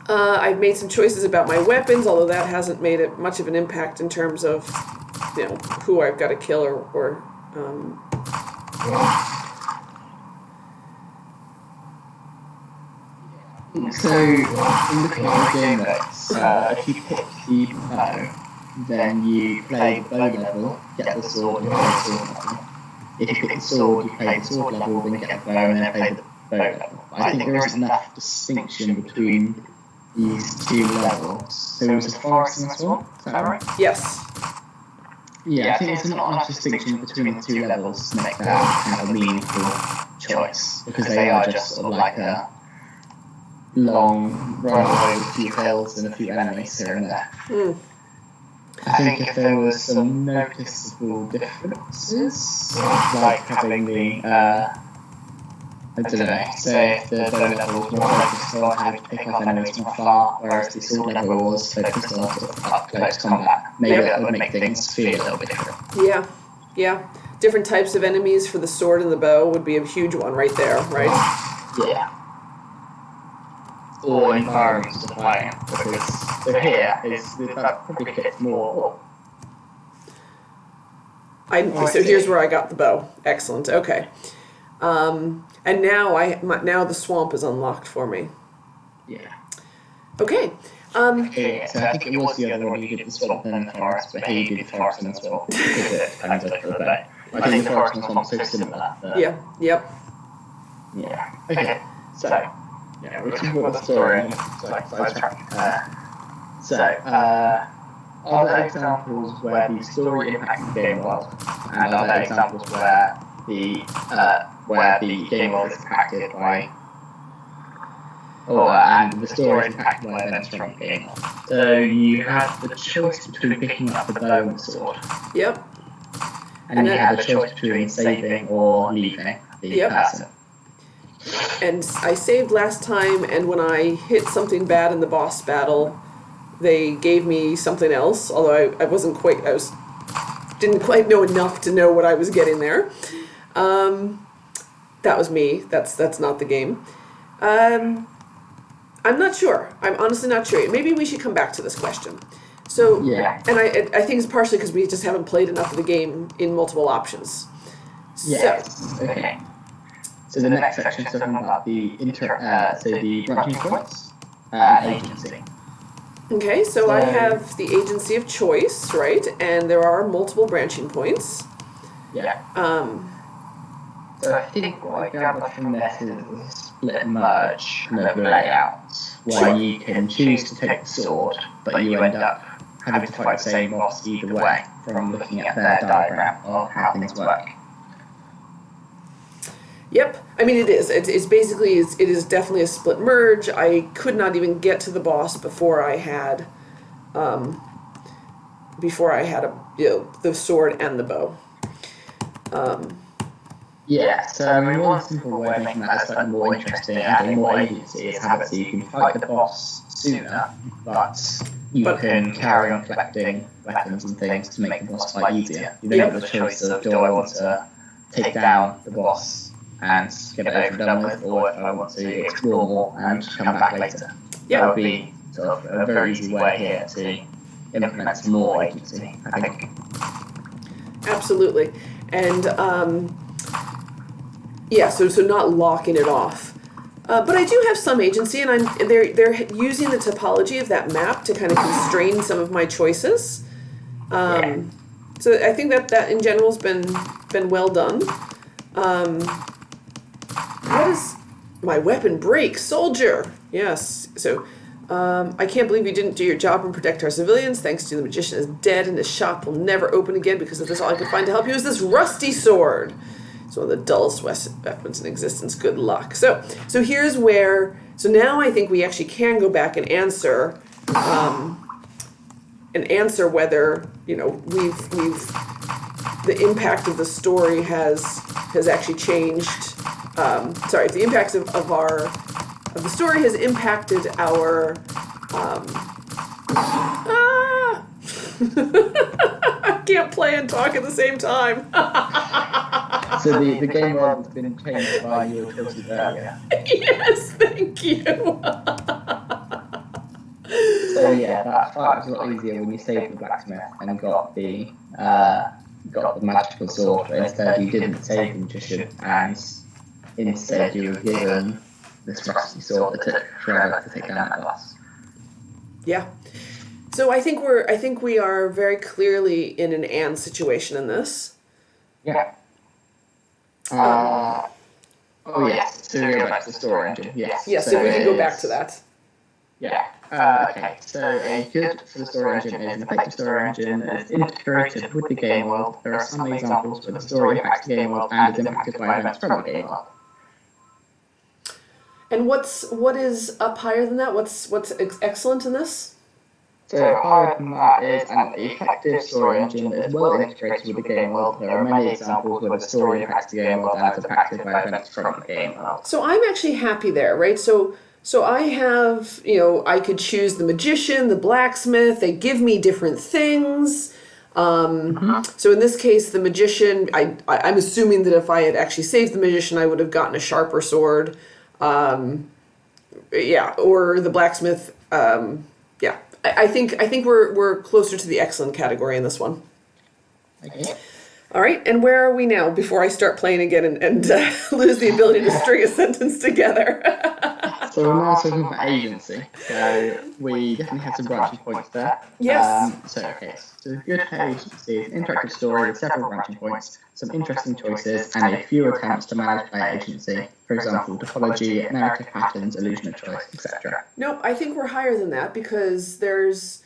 I've made some choices about my weapons, although that hasn't made it much of an impact in terms of, who I've got to kill or So, in looking at the game notes, if you pick the bow, then you play the bow level, get the sword, and play the sword level. If you pick the sword, you play the sword level, then get the bow, and then play the bow level. I think there isn't enough distinction between these two levels. So it was a forest and a sword, is that right? Yes. Yeah, I think there's not enough distinction between the two levels to make that kind of a meaningful choice, because they are just sort of like a long runway with a few hills and a few enemies here and there. I think if there was some noticeable differences, like having the, I don't know, say if the bow level was more focused on how to pick off enemies from afar, whereas the sword level was focused on sort of up-close combat, maybe that would make things feel a little bit different. Yeah. Different types of enemies for the sword and the bow would be a huge one right there, right? Yeah. Or environments to play in, because the here is that probably fits more. So here's where I got the bow. Excellent. Okay. And now the swamp is unlocked for me. Yeah. Okay. Okay, so I think it was the other one you did the swamp and the forest, but he did the forest and the swamp because it depends on the day. I think the forest and the swamp are so similar. Yeah. Yep. Yeah. Okay. So. Yeah, we're talking about the story and sidetrack. Are there examples where the story impacts the game world, and are there examples where the game world is impacted by, and the story is impacted by events from the game world? So you have the choice between picking up the bow and the sword. Yep. And you have the choice between saving or leaving the person. And I saved last time, and when I hit something bad in the boss battle, they gave me something else, although I didn't quite know enough to know what I was getting there. That was me. That's not the game. I'm not sure. I'm honestly not sure. Maybe we should come back to this question. So, and I think it's partially because we just haven't played enough of the game in multiple options. Yes. Okay. So the next section is talking about the the branching points and agency. Okay, so I have the agency of choice, right? And there are multiple branching points. Yeah. So I think what I gather from this is a split merge kind of layout where you can choose to take the sword, but you end up having to fight the same boss either way from looking at their diagram of how things work. Yep, I mean it is. It's basically it is definitely a split merge. I could not even get to the boss before I had, the sword and the bow. Yeah, so I mean one simple way of making that slightly more interesting and adding more agency is have it so you can fight the boss sooner, but you can carry on collecting weapons and things to make the boss fight easier. You then have the choice of do I want to take down the boss and get it over and done with, or if I want to explore more and come back later. That would be sort of a very easy way here to implement some more agency, I think. Absolutely, and so not locking it off. But I do have some agency, and they're using the topology of that map to kind of constrain some of my choices. So I think that in general has been well done. What is my weapon break? Soldier! Yes. So, I can't believe you didn't do your job and protect our civilians. Thanks to the magician is dead and his shop will never open again because of this. All I could find to help you is this rusty sword. It's one of the dullest weapons in existence. Good luck. So here's where. So now I think we actually can go back and answer whether we've the impact of the story has actually changed. If the impact of the story has impacted our I can't play and talk at the same time. So the game world has been changed by your choices earlier. Yes, thank you. So yeah, that fight was a lot easier when you saved the blacksmith and got the magical sword, but instead you didn't save the magician and instead you were given this rusty sword that took forever to take down that boss. Yeah. So I think we are very clearly in an and situation in this. Yeah. Yes. So we go back to the story engine. Yes. Yes. So we can go back to that. Yeah. Okay. So a good for the story engine is an effective story engine that is integrated with the game world. There are some examples where the story impacts the game world and is impacted by events from the game world. And what is up higher than that? What's excellent in this? So higher than that is an effective story engine that is well integrated with the game world. There are many examples where the story impacts the game world and is impacted by events from the game world. So I'm actually happy there, right? So I have, I could choose the magician, the blacksmith. They give me different things. So in this case, the magician, I'm assuming that if I had actually saved the magician, I would have gotten a sharper sword. Or the blacksmith. I think we're closer to the excellent category in this one. Okay. All right, and where are we now before I start playing again and lose the ability to string a sentence together? So we're now talking about agency. So we definitely have some branching points there. Yes. So good agency is an interactive story with several branching points, some interesting choices, and a few attempts to manage player agency. For example, topology, narrative patterns, illusion of choice, etc. Nope, I think we're higher than that because there's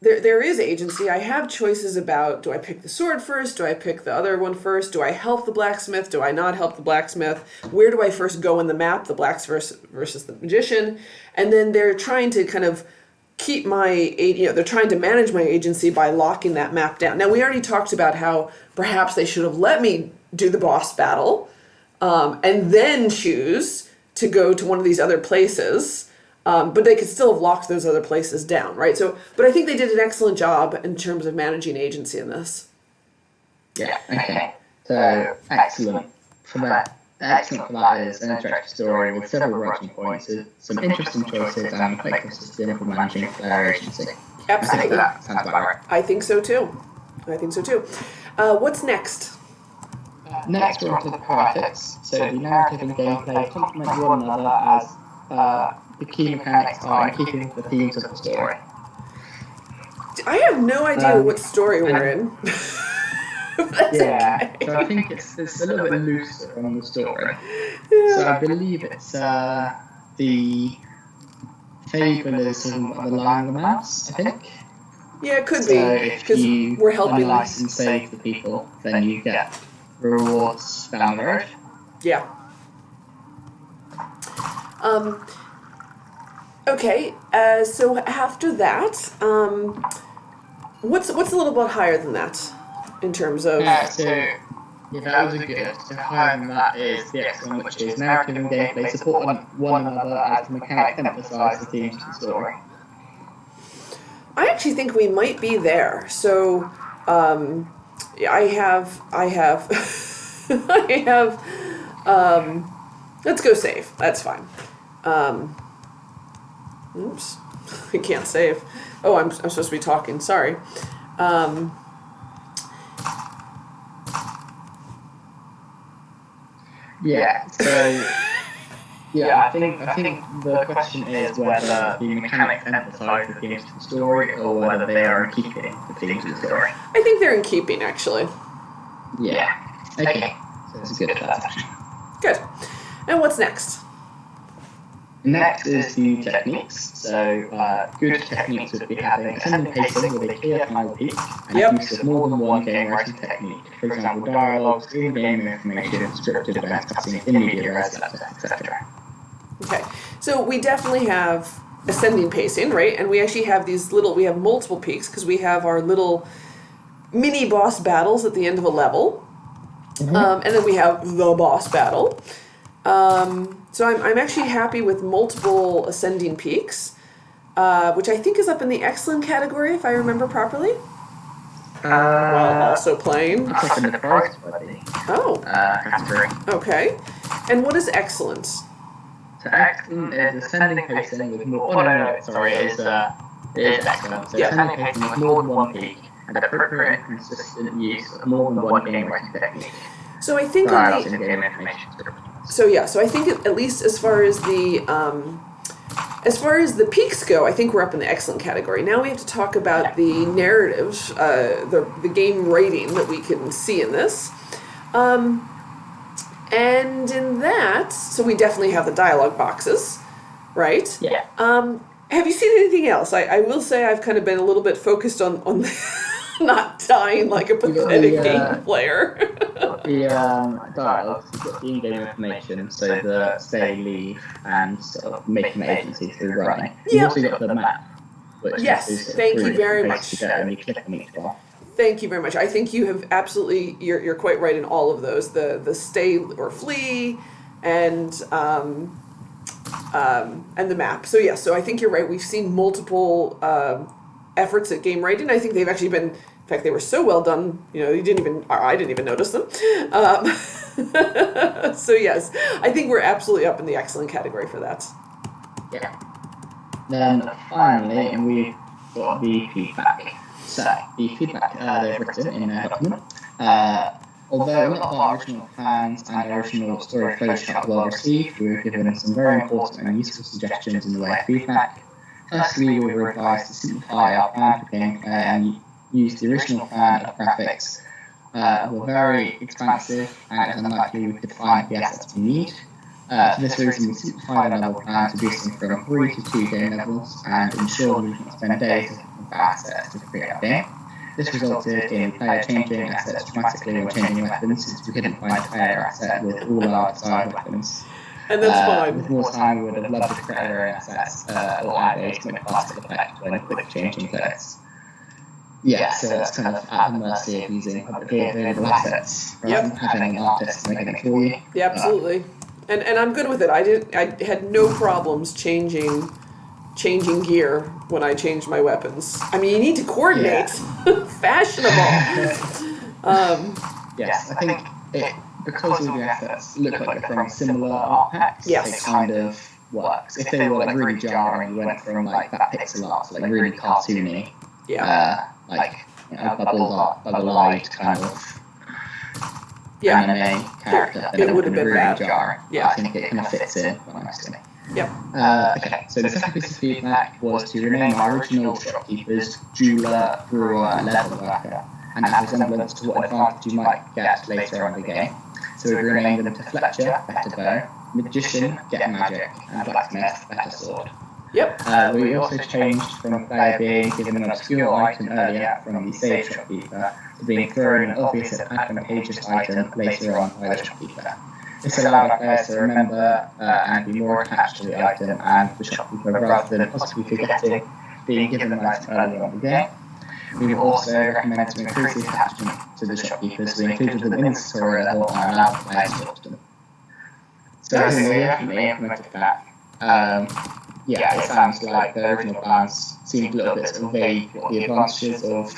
there is agency. I have choices about, do I pick the sword first? Do I pick the other one first? Do I help the blacksmith? Do I not help the blacksmith? Where do I first go in the map, the blacksmith versus the magician? And then they're trying to kind of keep they're trying to manage my agency by locking that map down. Now, we already talked about how perhaps they should have let me do the boss battle and then choose to go to one of these other places. But they could still have locked those other places down, right? But I think they did an excellent job in terms of managing agency in this. Yeah, okay. So, excellent for that. Excellent for that is an interactive story with several branching points, some interesting choices, and effective system for managing player agency. Absolutely. I think that sounds about right. I think so too. What's next? Next, we're on to the poetics. So the narrative and gameplay complement one another as the key mechanics are in keeping with the themes of the story. I have no idea what story we're in. Yeah, okay. so I think it's a little bit looser on the story. Yeah. So I believe it's the fable is talking about the Lion and the Mouse, I think. Yeah, it could So be, because we're helping. nice and save the people, then you get rewards down the road. Yeah. Okay, so after that, what's a little bit higher than that in terms of? So that was a good. So higher than that is the excellent, which is narrative and gameplay support one another as the mechanics emphasise the themes of the story. I actually think we might be there. So, I have, I have. Let's go save. That's fine. Oops, I can't save. Oh, I'm supposed to be talking. Sorry. Yeah. So. Yeah, I think the question is whether the mechanics emphasise the themes of the story or whether they are in keeping the themes of the story. I think they're in keeping, actually. Yeah. Okay. So it's a good transaction. Good. And what's next? Next is the techniques. So good techniques would be having ascending pacing with a clear final peak and use of more than one game writing technique. For example, dialogues, in-game information, scripted events, cutscenes, in media res, etc. Okay, so we definitely have ascending pacing, right? And we actually have we have multiple peaks because we have our little mini boss battles at the end of a level. Mm-hmm. And then we have the boss battle. So I'm actually happy with multiple ascending peaks, which I think is up in the excellent category, if I remember properly. While also playing. It's up in the coursework. Category. Okay. And what is excellent? So excellent is ascending pacing with more. Oh no, sorry, it is excellent. So ascending pacing with more than one peak and appropriate and consistent use of more than one game writing technique. So I think in-game information. So I think at least as far as the peaks go, I think we're up in the excellent category. Now we have to talk about the narrative, the game rating that we can see in this. And in that, so we definitely have the dialogue boxes, right? Yeah. Have you seen anything else? I will say I've kind of been a little bit focused on not dying like a pathetic game player. The dialogues, you've got the in-game information, so the stay, leave, and sort of making the agency through running. You've also got the map, which yes, thank you very much. And you click on each one. Thank you very much. I think you have absolutely, you're quite right in all of those. The stay or flee and the map. So yes, so I think you're right. We've seen multiple efforts at game writing. I think they've actually been, in fact, they were so well done. I didn't even notice them. So yes, I think we're absolutely up in the excellent category for that. Yeah. Then finally, we've got the feedback. So the feedback they've written in their document. Although a lot of our original plans and original story flowchart were well received, we were given some very important and useful suggestions in the way of feedback. Firstly, we were advised to simplify our plan for gameplay and use the original plan of graphics were very expansive and it was unlikely we could find the assets we need. For this reason, we simplified our level plan, reducing from 3 to 2 game levels and ensured we didn't spend days looking for assets to create a game. This resulted in player changing assets dramatically when changing weapons, since we couldn't find a player asset with all our desired weapons. And that's fine. With more time, we would have loved to create our own assets or add a much faster effect when quick changing players. Yeah, so it's kind of at the mercy of using publicly available assets rather than having an artist making it for you. Yeah, absolutely. And I'm good with it. I had no problems changing gear when I changed my weapons. I mean, you need to coordinate. Yeah. Fashionable. Yes, I think because all the assets look like they're from similar art packs, it kind of works. If they were like really jarring, you went from like that pixel art to like really cartoony, bubble art, bubble-eyed kind of anime character, then it would have been really bad. jarring. Yeah. I think it kind of fits in quite nicely. Yep. Okay, so the second piece of feedback was to rename our original shopkeepers jeweler, brewer, and leather worker, and have resemblance to what advantage you might get later on in the game. So we've renamed them to Fletcher, better bow, magician, get magic, and blacksmith, better sword. Yep. We also changed from player being given an obscure item earlier from the save shopkeeper to being thrown an obvious and advantageous item later on by the shopkeeper. This allowed our players to remember and be more attached to the item and the shopkeeper rather than possibly forgetting being given an item earlier on in the game. We will also recommend to increase the attachment to the shopkeepers. We included them in the tutorial level and allowed the players to watch them. So I think we definitely implemented that. Yeah, it sounds like the original plans seemed a little bit sort of vague what the advantages of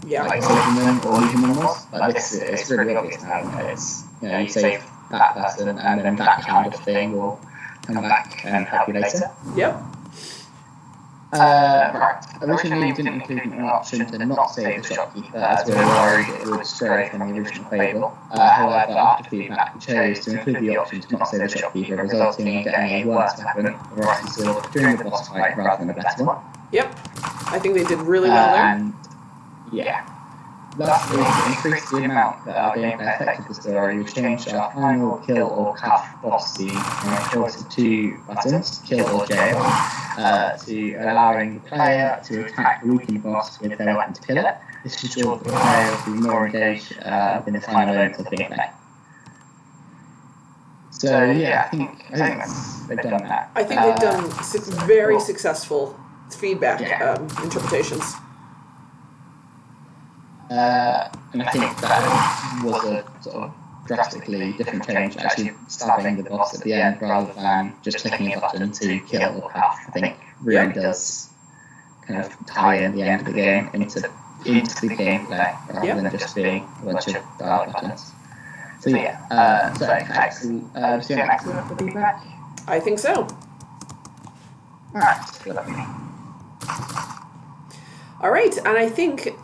like saving them or leaving them was. But this is really obvious now. It's, you save that person and then that kind of thing will come back and help you later. Yep. Right. Originally we didn't include an option to not save the shopkeeper as we were worried it would stray from the original fable. However, after feedback we chose to include the option to not save the shopkeeper, resulting in getting a worse weapon, a rusty sword, during the boss fight rather than a better one. Yep. I think they did really well there. And yeah. Lastly, to increase the amount that our gameplay affected the story, we changed our final kill or cuff boss scene from a choice of two buttons, kill or jail, to allowing the player to attack the weakened boss with their weapon to kill it. This ensures that the player will be more engaged in the final moments of gameplay. So yeah, I think they've done that. I think they've done very successful feedback interpretations. And I think that was a sort of drastically different change, actually stabbing the boss at the end rather than just clicking a button to kill or cuff. I think really does kind of tie in the end of the game into the gameplay rather than just being a bunch of dial buttons. So yeah, so excellent for feedback. I think so. Alright, lovely. Alright, and I think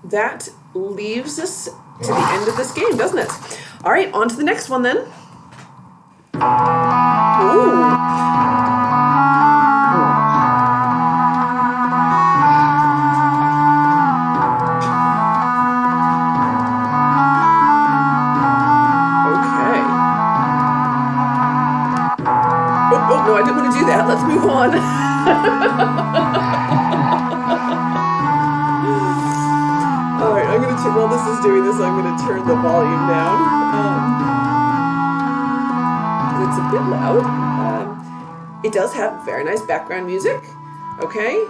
that leaves us to the end of this game, doesn't it? All right, on to the next one then. Ooh. Okay. Oh, no, I didn't want to do that. Let's move on. Alright, I'm going to, while this is doing this, I'm going to turn the volume down. It's a bit loud. It does have very nice background music. Okay.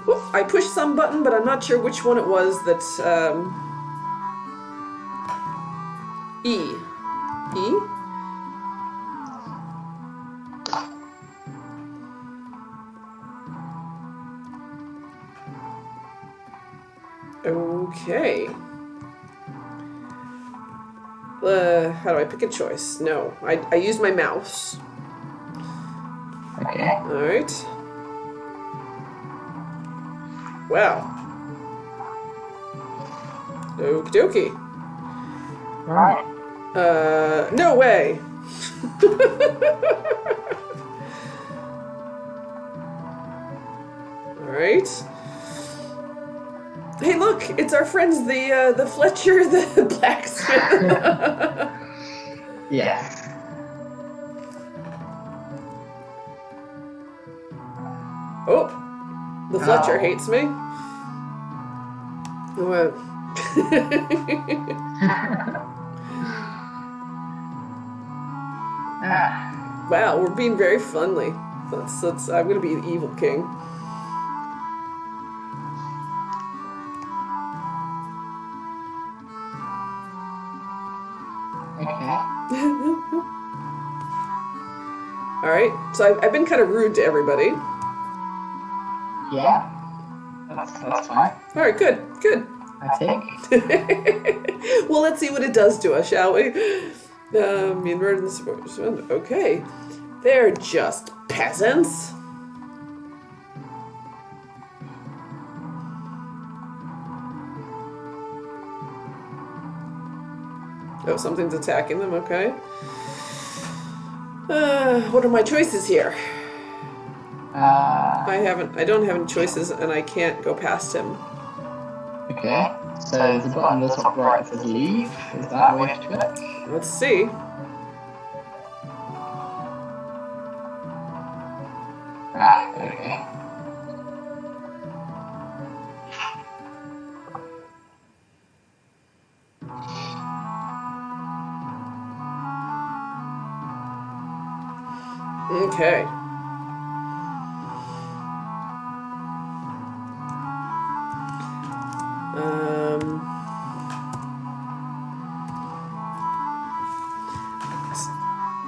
Oh, I pushed some button, but I'm not sure which one it was that, E. Okay. How do I pick a choice? No, I use my mouse. Okay. All right. Wow. Okie dokie. Right. No way. All right. Hey, look! It's our friends, the Fletcher, the blacksmith. Yes. Oh, the Fletcher hates me. Wow, we're being very friendly. I'm gonna be the evil king. All right, so I've been kind of rude to everybody. Yeah, that's fine. All right, good. I think. Well, let's see what it does to us, shall we? Okay, they're just peasants. Oh, something's attacking them, okay. What are my choices here? I don't have any choices, and I can't go past him. Okay, so there's a button on the top right that says leave. Is that where you have to click? Let's see. Okay. Okay.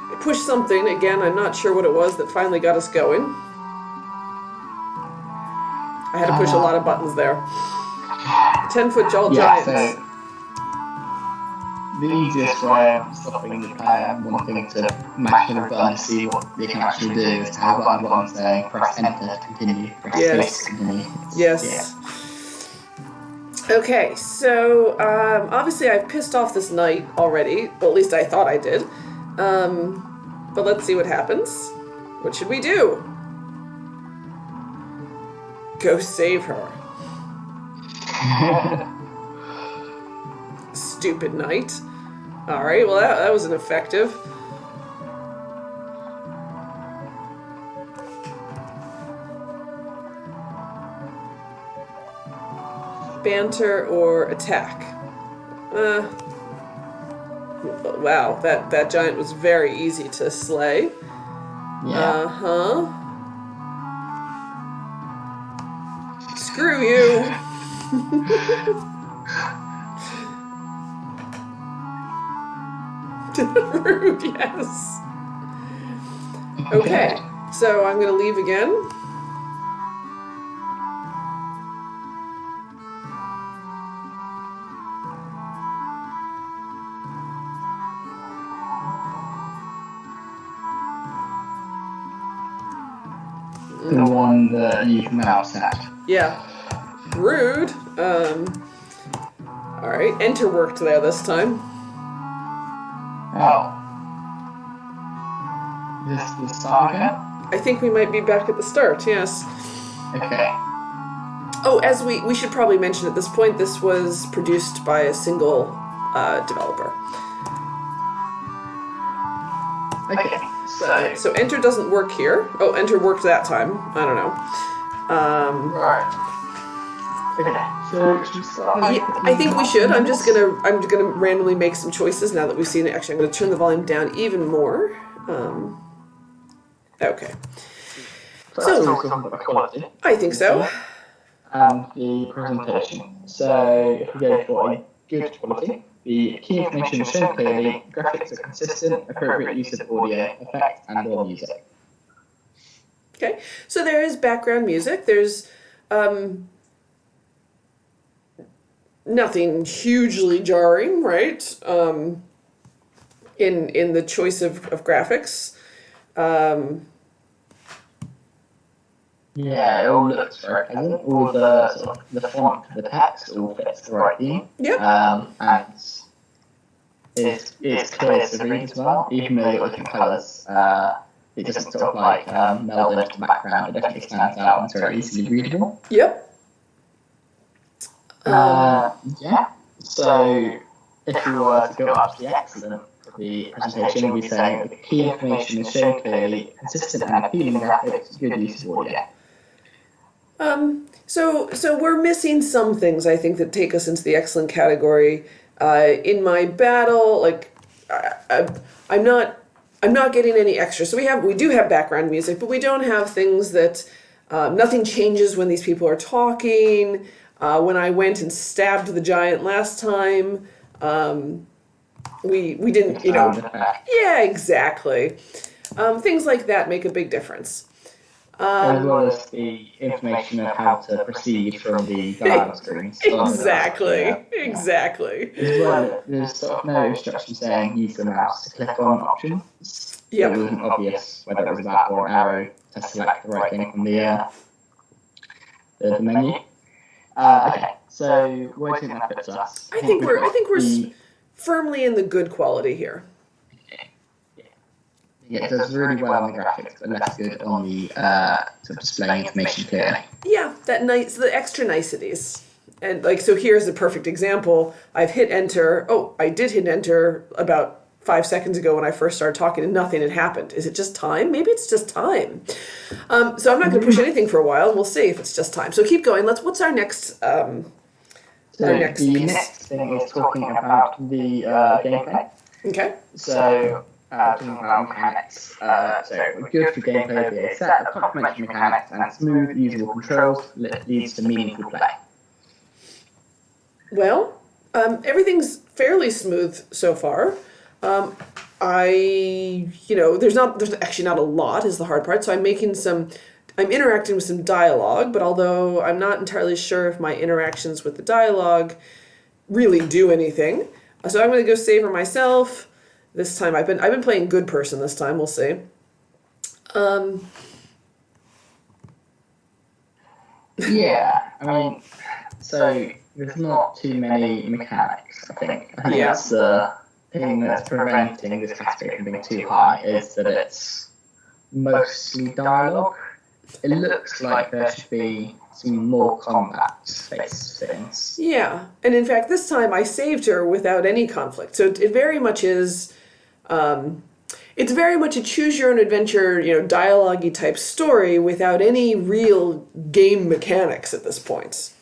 I pushed something again. I'm not sure what it was that finally got us going. I had to push a lot of buttons there. 10-foot tall giants. So the easiest way of stopping the player wanting to mash the button to see what they can actually do is to have a button saying press enter to continue, press space to continue. Yes. Okay, so obviously I've pissed off this knight already. Well, at least I thought I did. But let's see what happens. What should we do? Go save her. Stupid knight. Alright, well that was ineffective. Banter or attack? Wow, that giant was very easy to slay. Yeah. Screw you. Rude, yes. Okay, so I'm going to leave again. The one that you can mouse at. Yeah. Rude. Alright, enter worked there this time. Oh. This the start again? I think we might be back at the start, yes. Okay. Oh, as we should probably mention at this point, this was produced by a single developer. Okay, So enter doesn't work here. Oh, enter worked that time. I don't know. Right. Okay, so should we start? I think we should. I'm gonna randomly make some choices now that we've seen it. Actually, I'm gonna turn the volume down even more. Okay. So quality. I think so. And the presentation. So if we go for a good quality, the key information is shown clearly, graphics are consistent, appropriate use of audio, effect, and or music. Okay, so there is background music. There's nothing hugely jarring, right? In the choice of graphics. Yeah, it all looks very pleasant. All the sort of the font, the text, all fits the right theme. Yeah. And it's clear to read as well, even though you've got different colours. It doesn't sort of like meld into the background. It definitely stands out and it's very easily readable. Yep. Yeah. So if we were to go up to the excellent, the presentation will be saying that the key information is shown clearly, consistent and appealing graphics, good use of audio. So we're missing some things, I think, that take us into the excellent category. In my battle, like I'm not getting any extra. So we do have background music, but we don't have things that nothing changes when these people are talking. When I went and stabbed the giant last time, we didn't, you know. Yeah, exactly. Things like that make a big difference. As well as the information of how to proceed from the dialogue screens. Exactly. As well, there's sort of no instruction saying use the mouse to click on options. Yep. It wasn't obvious whether it was that or an arrow to select the right thing from the menu. Okay, so where do you think that puts us? I think we're firmly in the good quality here. Yeah, it does really well on the graphics, but less good on the sort of displaying information clearly. Yeah, the extra niceties. And like, so here's a perfect example. I've hit enter. Oh, I did hit enter about 5 seconds ago when I first started talking and nothing had happened. Is it just time? Maybe it's just time. So I'm not going to push anything for a while. We'll see if it's just time. So keep going. What's our next? The next thing is talking about the gameplay. Okay. So talking about mechanics. So good for gameplay would be a set of complementary mechanics and smooth, usable controls that leads to meaningful play. Well, everything's fairly smooth so far. There's actually not a lot is the hard part. So I'm interacting with some dialogue, but although I'm not entirely sure if my interactions with the dialogue really do anything. So I'm going to go savor myself. This time I've been playing good person this time, we'll see. Yeah, I mean, so there's not too many mechanics, I think. I think that's the thing that's preventing this category from being too high, is that it's mostly dialogue. It looks like there should be some more combat-based things. Yeah, and in fact, this time I saved her without any conflict. So it very much is, it's very much a choose-your-own-adventure, dialogue-y type story without any real game mechanics at this point.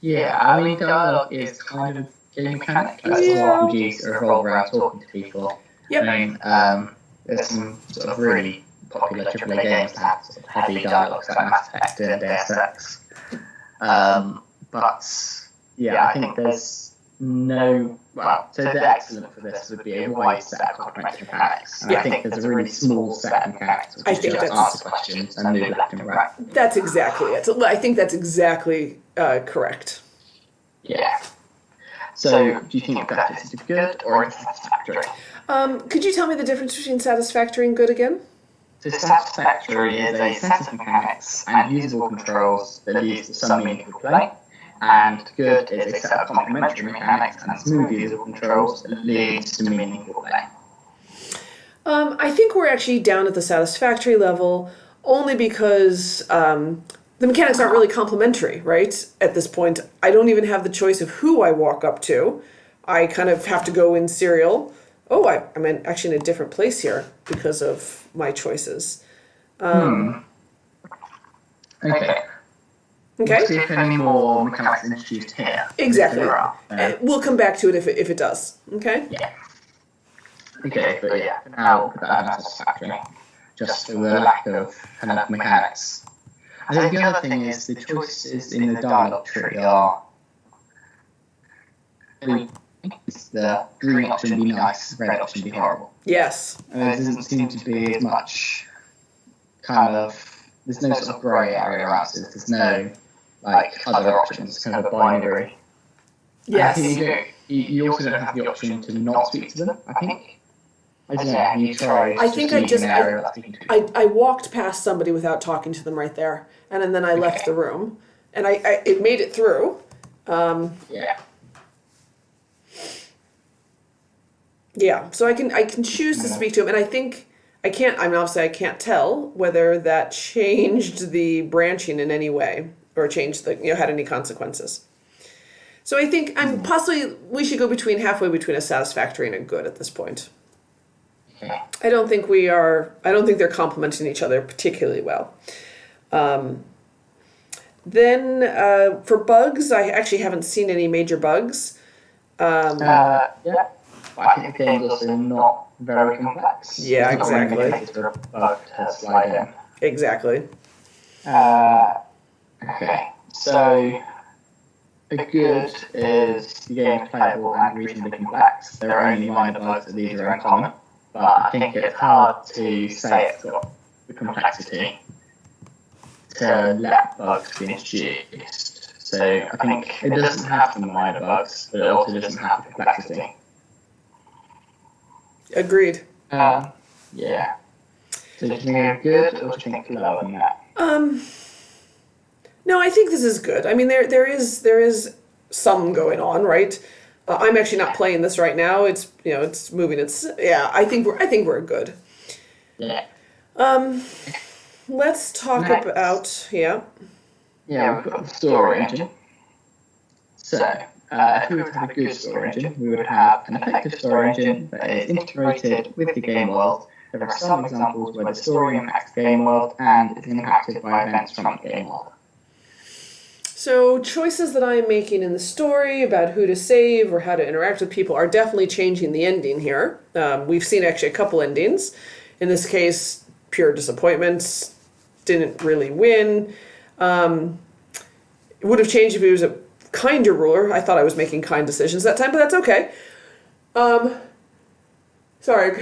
Yeah, I mean, dialogue is kind of game mechanic. That's what RPGs revolve around talking to people. Yep. I mean, there's some sort of really popular AAA games that have sort of heavy dialogues like Mass Effect and Deus Ex. But yeah, I think there's so the excellent for this would be a wide set of complementary mechanics. And I think there's a really small set of mechanics which just answer questions and move left and right. That's exactly it. I think that's exactly correct. Yeah. So, do you think that is good or satisfactory? Could you tell me the difference between satisfactory and good again? So satisfactory is a set of mechanics and usable controls that leads to some meaningful play, and good is a set of complementary mechanics and smooth usable controls that leads to meaningful play. I think we're actually down at the satisfactory level only because the mechanics aren't really complementary, right? At this point, I don't even have the choice of who I walk up to. I kind of have to go in serial. Oh, I'm actually in a different place here because of my choices. Okay. We'll see if any more mechanics introduced here. Exactly. We'll come back to it if it does. Okay? Yeah. Okay, but yeah, for now, we'll put that as satisfactory. Just for the lack of kind of mechanics. I think the other thing is the choices in the dialogue tree are... the green option be nice, red option be horrible. Yes. And there doesn't seem to be as much kind of... There's no sort of grey area around it. There's no, other options. It's kind of a binary. Yes. You also don't have the option to not speak to them, I think. I don't know, you tried. I think I walked past somebody without talking to them right there. And then I left the room. And it made it through. Yeah. Yeah, so I can choose to speak to him, and I think I can't tell whether that changed the branching in any way or changed had any consequences. So I think we should go halfway between a satisfactory and a good at this point. Okay. I don't think they're complementing each other particularly well. Then for bugs, I actually haven't seen any major bugs. Yeah. I think the game's also not very complex. Yeah, exactly. For a bug to slide in. Exactly. Okay, so a good is the game is playable and reasonably complex. There are only minor bugs that these are uncommon, but I think it's hard to say it's got the complexity to let bugs be introduced. So I think it doesn't have the minor bugs, but it also doesn't have the complexity. Agreed. Yeah. So do you think good, or do you think lower than that? No, I think this is good. I mean, there is some going on, right? I'm actually not playing this right now. It's it's moving. I think we're good. Yeah. Let's talk about Yeah, we've got the story engine. So, if we were to have a good story engine, we would have an effective story engine that is integrated with the game world. There are some examples where the story impacts the game world and is impacted by events from the game world. So choices that I'm making in the story about who to save or how to interact with people are definitely changing the ending here. We've seen actually a couple endings. In this case, pure disappointments, didn't really win. It would have changed if he was a kinder ruler. I thought I was making kind decisions that time, but that's okay. Sorry.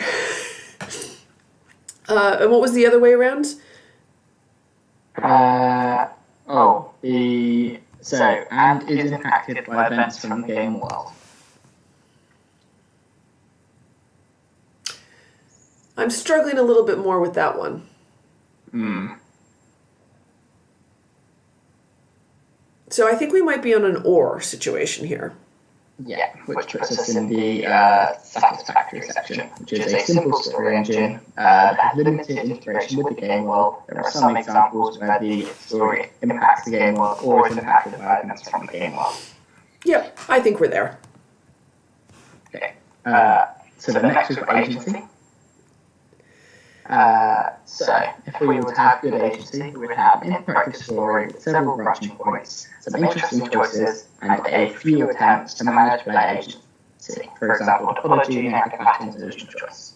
And what was the other way around? And is impacted by events from the game world. I'm struggling a little bit more with that one. So I think we might be on an or situation here. Yeah, which puts us in the satisfactory section, which is a simple story engine that has limited integration with the game world. There are some examples where the story impacts the game world or is impacted by events from the game world. Yep, I think we're there. Okay. So the next we've got agency. So if we were to have good agency, we would have an interactive story with several branching points, some interesting choices, and a few attempts to manage player agency. For example, topology, narrative patterns, and illusion choice.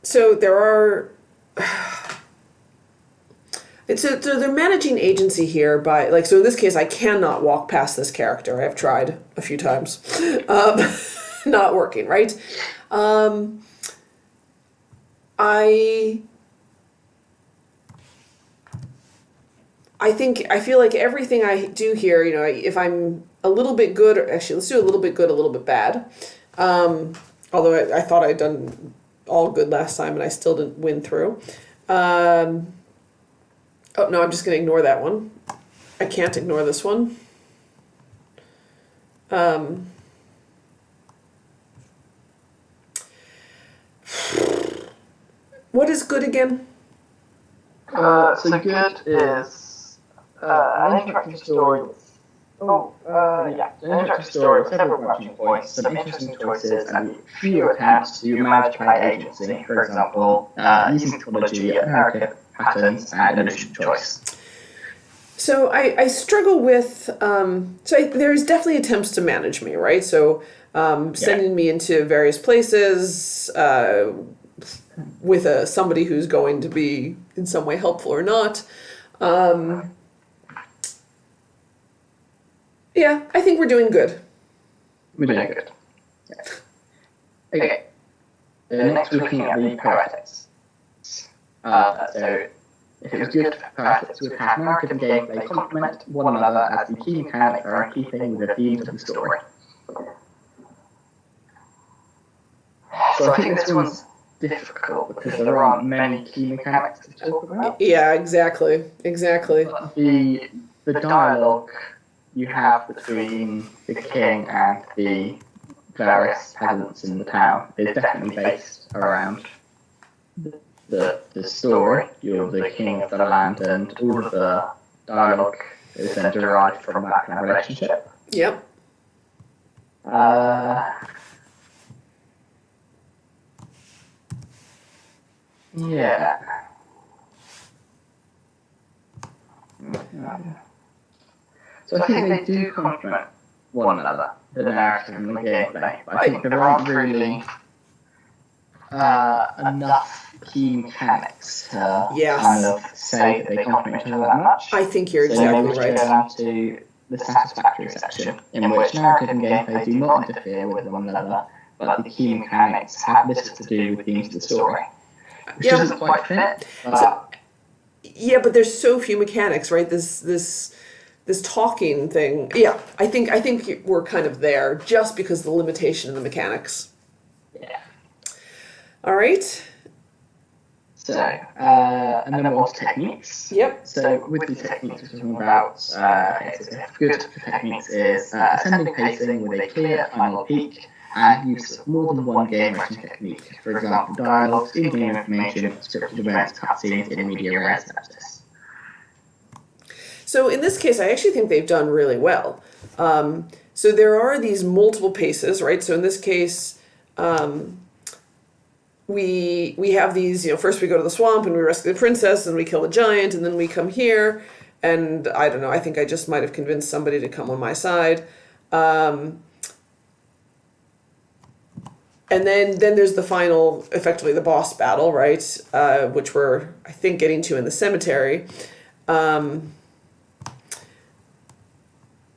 So there are. So they're managing agency here by so in this case I cannot walk past this character. I've tried a few times. Not working, right? I feel like everything I do here, if I'm a little bit good, or actually let's do a little bit good, a little bit bad. Although I thought I'd done all good last time and I still didn't win through. Oh no, I'm just going to ignore that one. I can't ignore this one. What is good again? So good is an interactive story. An interactive story with several branching points, some interesting choices, and a few attempts to manage player agency. For example, using topology, narrative patterns, and illusion choice. So I struggle with. There's definitely attempts to manage me, right? So sending me into various places. With somebody who's going to be in some way helpful or not. Yeah, I think we're doing good. We're doing good. Yeah. Okay. Next we're looking at the poetics. So if it was good for poetics, we would have narrative and gameplay complement one another as the key mechanics are in keeping with the themes of the story. So I think this one's difficult because there aren't many key mechanics to talk about. Yeah, exactly. The dialogue you have between the king and the various peasants in the town is definitely based around the story. You're the king of the land, and all of the dialogue is then derived from that kind of relationship. Yep. Yeah. So I think they do complement one another, the narrative and the gameplay. But I think there aren't really enough key mechanics to kind of say that they complement each other that much. I think you're exactly right. So maybe we should go down to the satisfactory section, in which narrative and gameplay do not interfere with one another, but the key mechanics have little to do with themes of the story. Which doesn't quite fit. But there's so few mechanics, right? This talking thing. Yeah, I think we're kind of there just because of the limitation of the mechanics. Yeah. All right. And then we're on to techniques. Yep. So with the techniques we're talking about, good for techniques is ascending pacing with a clear final peak and use of more than one game writing technique. For example, dialogues, in-game information, scripted events, cutscenes, in media res, synopsis. So in this case, I actually think they've done really well. So there are these multiple paces, right? So in this case, we have these, first we go to the swamp and we rescue the princess and we kill the giant, and then we come here, and I don't know, I think I just might have convinced somebody to come on my side. And then there's the final, effectively the boss battle, right? Which we're, I think, getting to in the cemetery.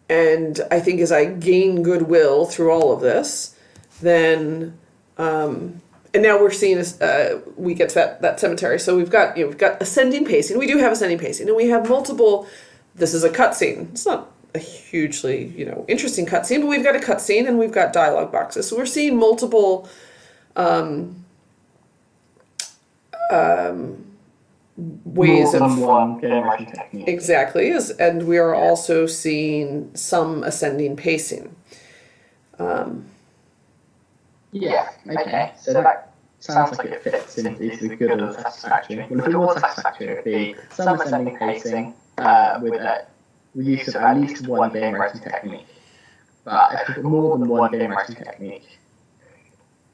And I think as I gain goodwill through all of this, then, and now we're seeing we get to that cemetery. So we've got ascending pacing. We do have ascending pacing, and we have multiple. This is a cutscene. It's not a hugely interesting cutscene, but we've got a cutscene and we've got dialogue boxes. So we're seeing multiple ways more of than one game writing technique. Exactly, and we are also seeing some ascending pacing. Yeah, okay. So that sounds like it fits into either good or satisfactory. Well, if it was satisfactory, it would be some ascending pacing with use of at least one game writing technique. But if you've got more than one game writing technique,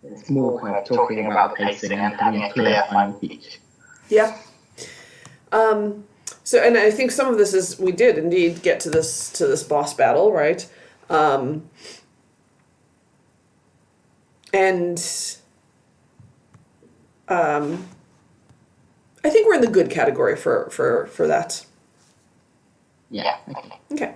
it's more kind of talking about the pacing and having a clear final peak. Yeah. So, and I think some of this is, we did indeed get to this boss battle, right? And I think we're in the good category for that. Yeah. Okay.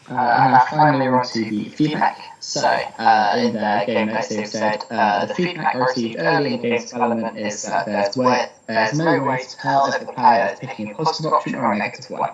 And finally, we're on to the feedback. So, in the game notes, they've said the feedback I received early in the game's development is that there's no way to tell if the player is picking a positive option or a negative one,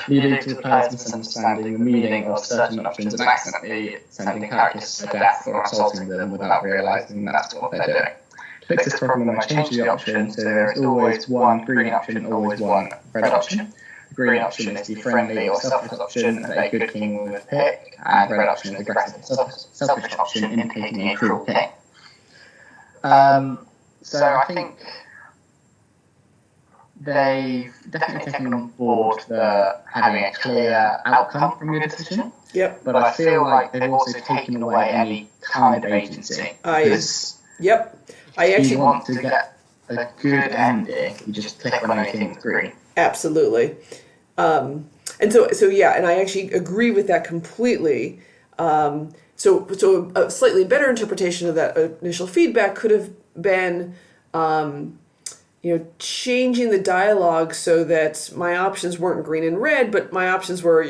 leading to the player's misunderstanding the meaning of certain options and accidentally sending characters to death or assaulting them without realising that's what they're doing. To fix this problem, I changed the option so there is always one green option and always one red option. The green option is the friendly or selfish option that a good king would pick, and the red option is the aggressive or selfish option, indicating a cruel king. So I think they've definitely taken on board having a clear outcome from your decision. Yep. But I feel like they've also taken away any kind of agency. Yep. If you want to get a good ending, you just click on anything that's green. Absolutely. And so yeah, and I actually agree with that completely. So a slightly better interpretation of that initial feedback could have been, changing the dialogue so that my options weren't green and red, but my options were,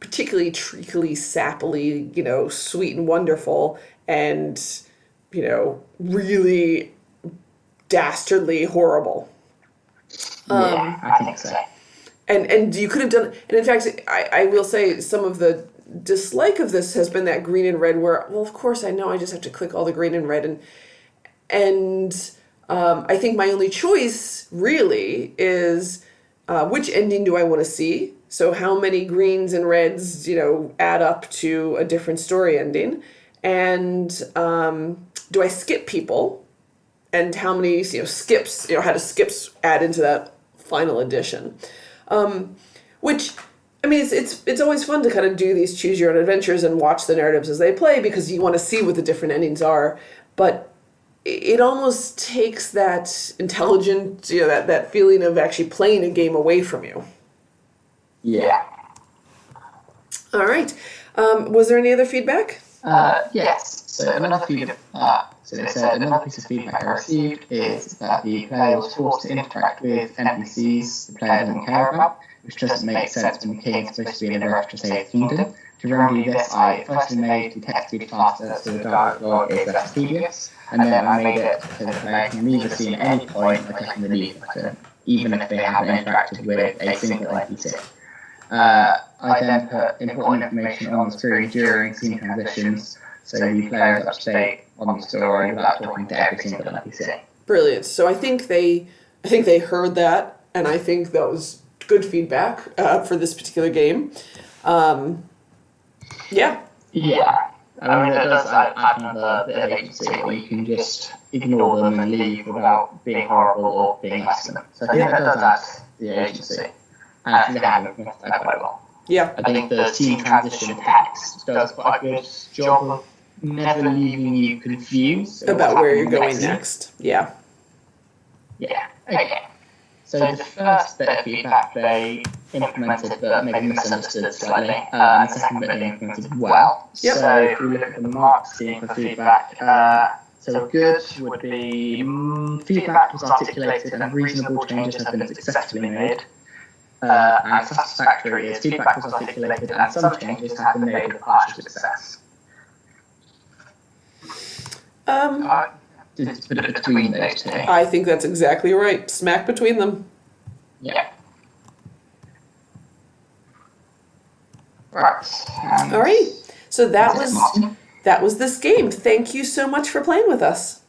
particularly treacly, sappily, sweet and wonderful, and, really dastardly horrible. Yeah, I think so. And you could have done, and in fact, I will say some of the dislike of this has been that green and red where, well, of course I know I just have to click all the green and red, and I think my only choice really is which ending do I want to see? So how many greens and reds, add up to a different story ending, and do I skip people, and how many skips, how do skips add into that final edition? Which, I mean, it's always fun to kind of do these choose your own adventures and watch the narratives as they play because you want to see what the different endings are. But it almost takes that intelligent, that feeling of actually playing a game away from you. Yeah. All right. Was there any other feedback? Yes. So another they said another piece of feedback I received is that the player was forced to interact with NPCs the player doesn't care about, which doesn't make sense when the king is supposed to be in a rush to save the kingdom. To remedy this, I firstly made the text speed faster so the dialogue is less tedious, and then I made it so the player can leave the scene at any point by clicking the leave button, even if they haven't interacted with a single NPC. I then put important information on the screen during scene transitions, so the player is up to date on the story without talking to every single NPC. Brilliant. So I think they heard that, and I think that was good feedback for this particular game. Yeah. Yeah. I mean, it does add kind of a bit of agency where you can just ignore them and leave without being horrible or being nice to them. So I think that does add the agency. And I think they have implemented that quite well. Yeah. I think the team transition text does quite a good job of never leaving you confused About where you're going next. Yeah. Yeah. Okay. So the first bit of feedback they implemented but maybe misunderstood slightly, and the second bit they implemented well. Yep. So if we look at the marks scheme for feedback, so good would be feedback was articulated and reasonable changes have been successfully made. And satisfactory is feedback was articulated and some changes have been made with partial success. Just put it between those two. I think that's exactly right. Smack between them. Yeah. Right. All right. So that was this game. Thank you so much for playing with us.